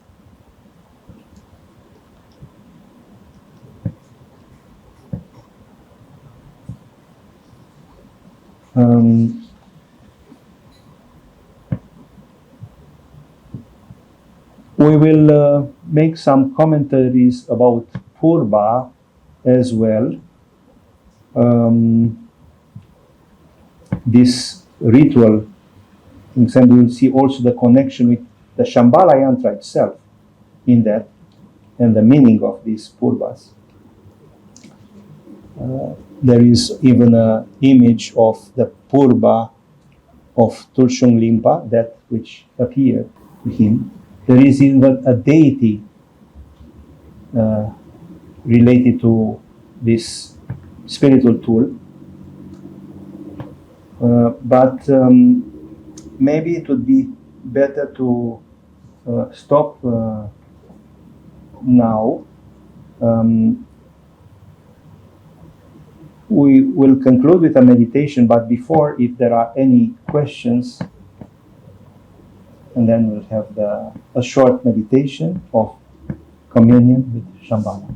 We will make some commentaries about Purba as well. This ritual, and we will see also the connection with the Shambhala Yantra itself in that, and the meaning of these Purbas. There is even an image of the Purba of Tulshuk Lingpa, that which appeared to him. There is even a deity related to this spiritual tool. But maybe it would be better to stop now. We will conclude with a meditation, but before, if there are any questions, and then we'll have a short meditation of communion with Shambhala.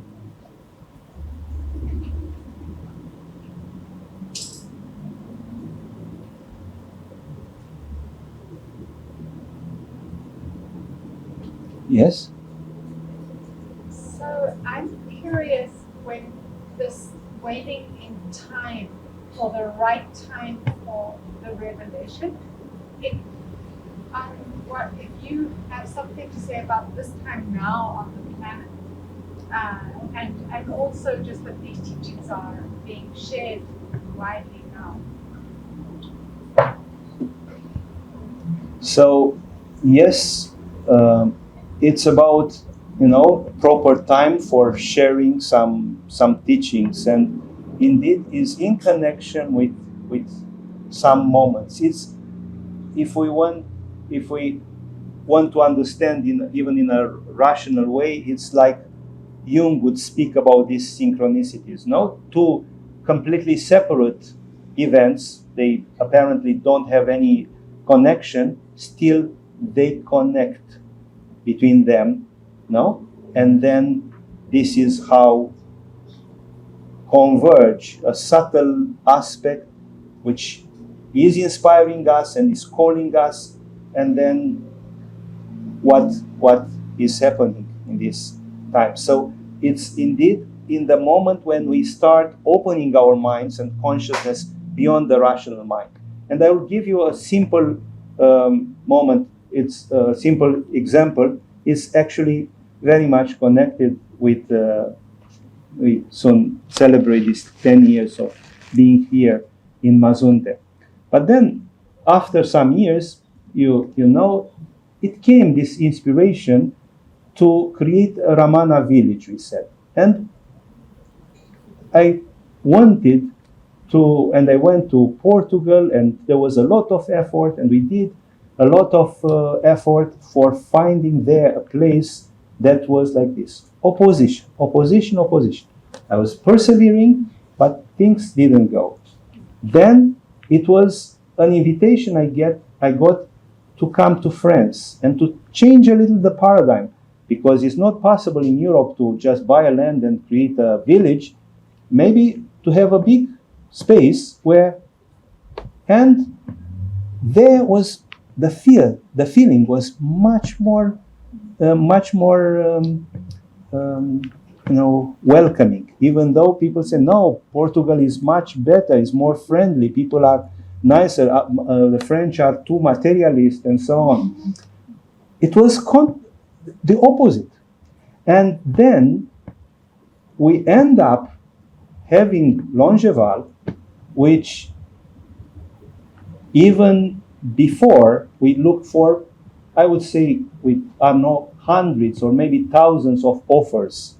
Yes? So I'm curious, when this waiting in time for the right time for the revelation, if you have something to say about this time now on the planet, and also just that these teachings are being shared widely now. So, yes, it's about, proper time for sharing some teachings, and indeed is in connection with some moments. It's if we want to understand even in a rational way, it's like Jung would speak about these synchronicities. No, two completely separate events. They apparently don't have any connection. Still, they connect between them. No, and then this is how converge a subtle aspect which is inspiring us and is calling us, and then what is happening in this time. So it's indeed in the moment when we start opening our minds and consciousness beyond the rational mind. And I will give you a simple moment. It's a simple example. It's actually very much connected with we soon celebrate these 10 years of being here in Mazunte. But then, after some years, it came this inspiration to create a Ramana village, we said. And I wanted to, and I went to Portugal, and there was a lot of effort, and we did a lot of effort for finding there a place that was like this. Opposition. I was persevering, but things didn't go. Then it was an invitation I got to come to France and to change a little the paradigm, because it's not possible in Europe to just buy a land and create a village. Maybe to have a big space where, and there was the feeling was much more welcoming. Even though people say, no, Portugal is much better, is more friendly, people are nicer, the French are too materialist, and so on. It was the opposite. And then we end up having Longeval, which even before we looked for, I would say, we are not hundreds or maybe thousands of offers.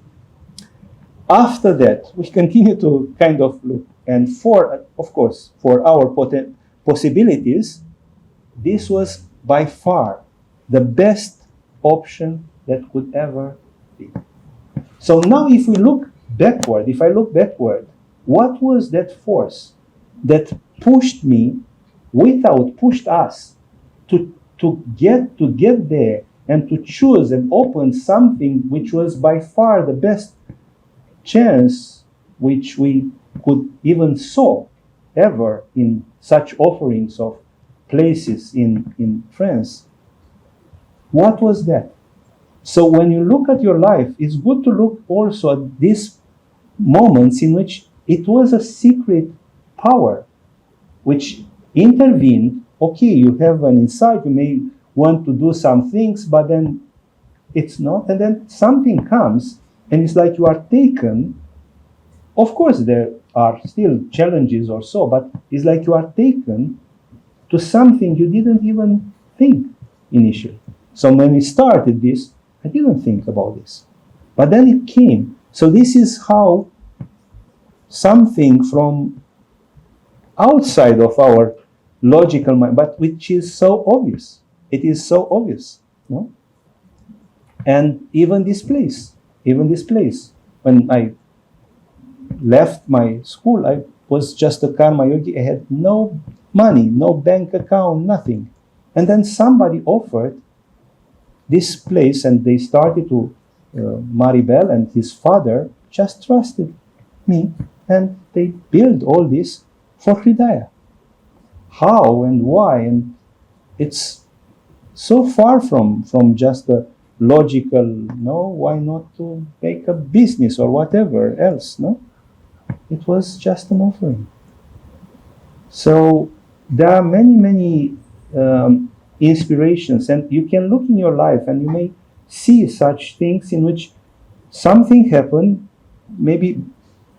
After that, we continue to kind of look. And of course, for our possibilities, this was by far the best option that could ever be. So now if I look backward, what was that force that pushed us to get there and to choose and open something which was by far the best chance which we could even saw ever in such offerings of places in France? What was that? So when you look at your life, it's good to look also at these moments in which it was a secret power which intervened. Okay, you have an insight, you may want to do some things, but then it's not, and then something comes and it's like you are taken. Of course there are still challenges or so, but it's like you are taken to something you didn't even think initially. So when we started this, I didn't think about this, but then it came. So this is how something from outside of our logical mind, but which is so obvious. It is so obvious, no? And even this place, when I left my school, I was just a karma yogi. I had no money, no bank account, nothing. And then somebody offered this place, and they started to, Maribel and his father just trusted me, and they built all this for Hridaya. How and why? And it's so far from just a logical, no, why not to make a business or whatever else, no? It was just an offering. So there are many inspirations, and you can look in your life and you may see such things in which something happened, maybe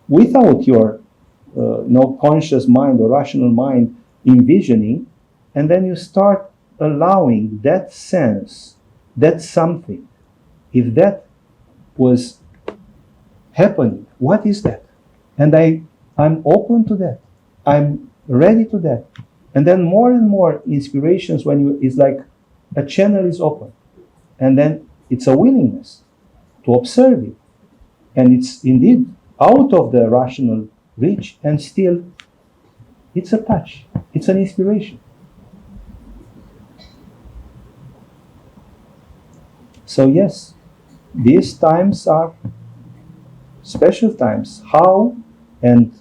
without your no conscious mind or rational mind envisioning, and then you start allowing that sense, that something, if that was happening, what is that? And I'm open to that. I'm ready to that. And then more and more inspirations, when you, it's like a channel is open, and then it's a willingness to observe it, and it's indeed out of the rational reach, and still it's a touch, it's an inspiration. So yes, these times are special times. How and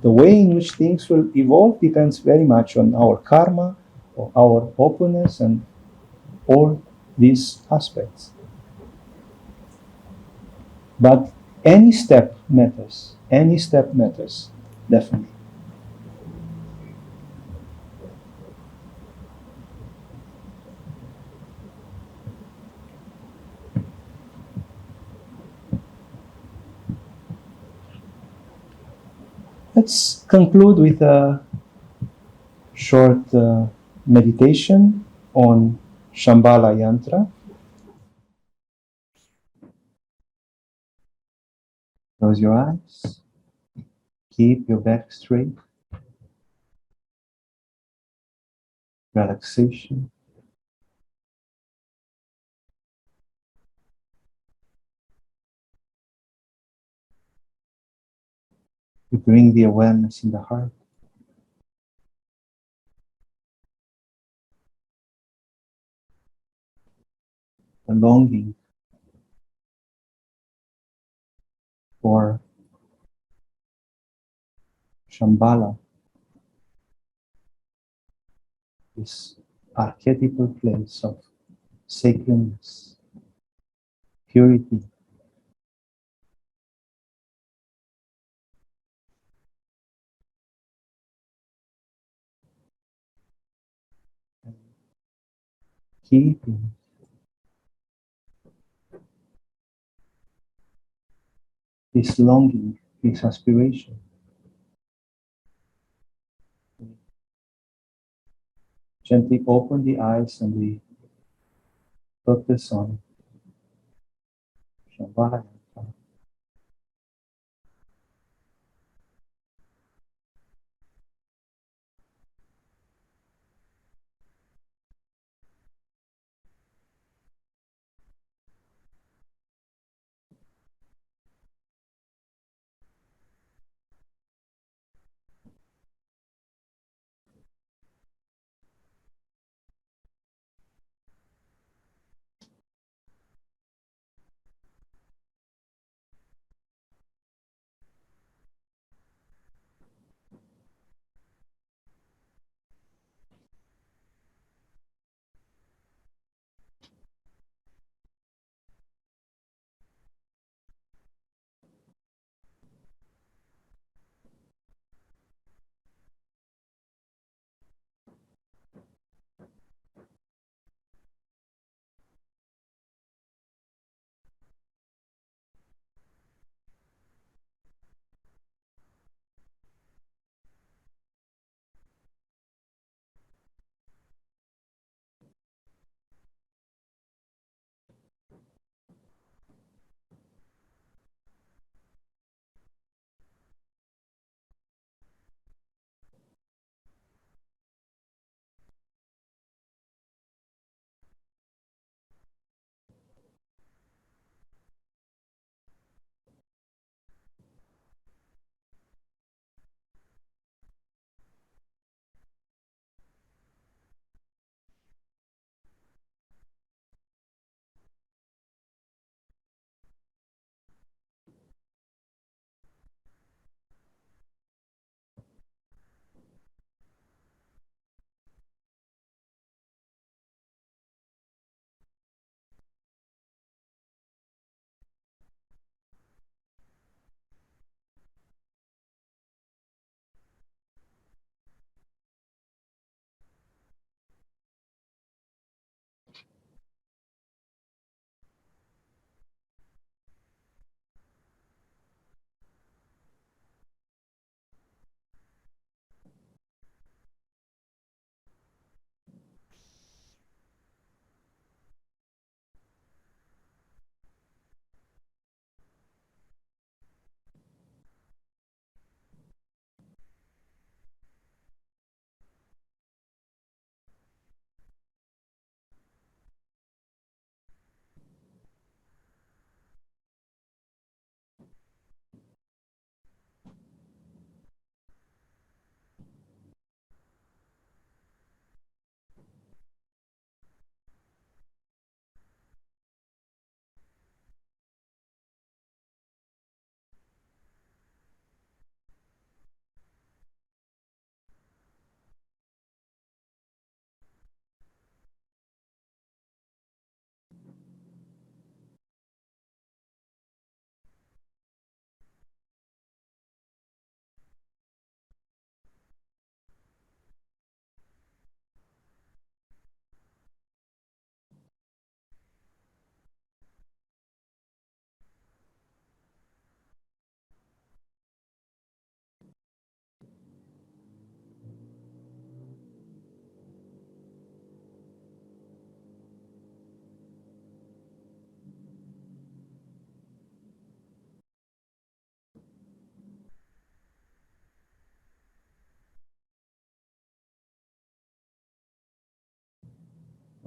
the way in which things will evolve depends very much on our karma, or our openness, and all these aspects. But any step matters. Any step matters, definitely. Let's conclude with a short meditation on Shambhala Yantra. Close your eyes. Keep your back straight. Relaxation. You bring the awareness in the heart. The longing for Shambhala, this archetypal place of sacredness, purity, and keeping this longing, this aspiration. Gently open the eyes and we focus on Shambhala.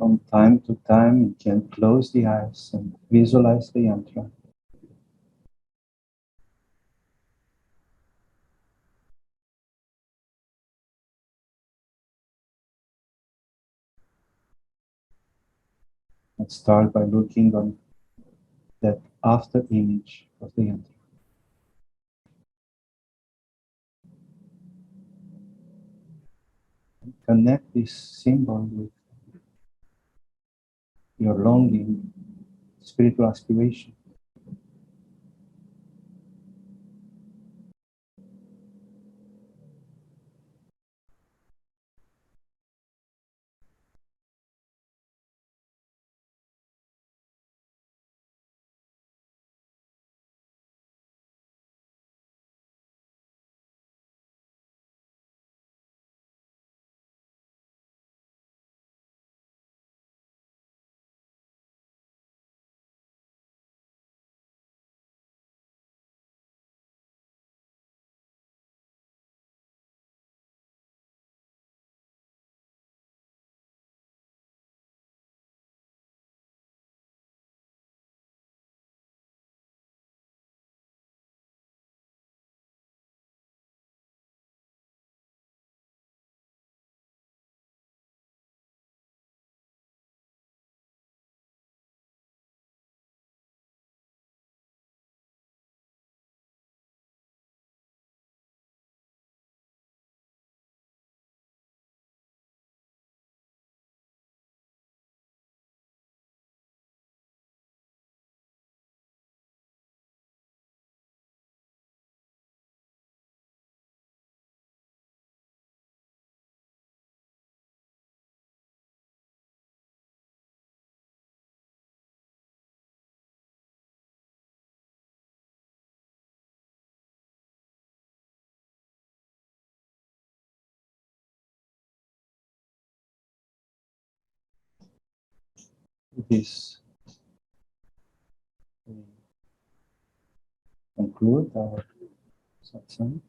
From time to time, you can close the eyes and visualize the yantra. Let's start by looking on that after image of the yantra. Connect this symbol with your longing, spiritual aspiration. With this, we conclude our satsang.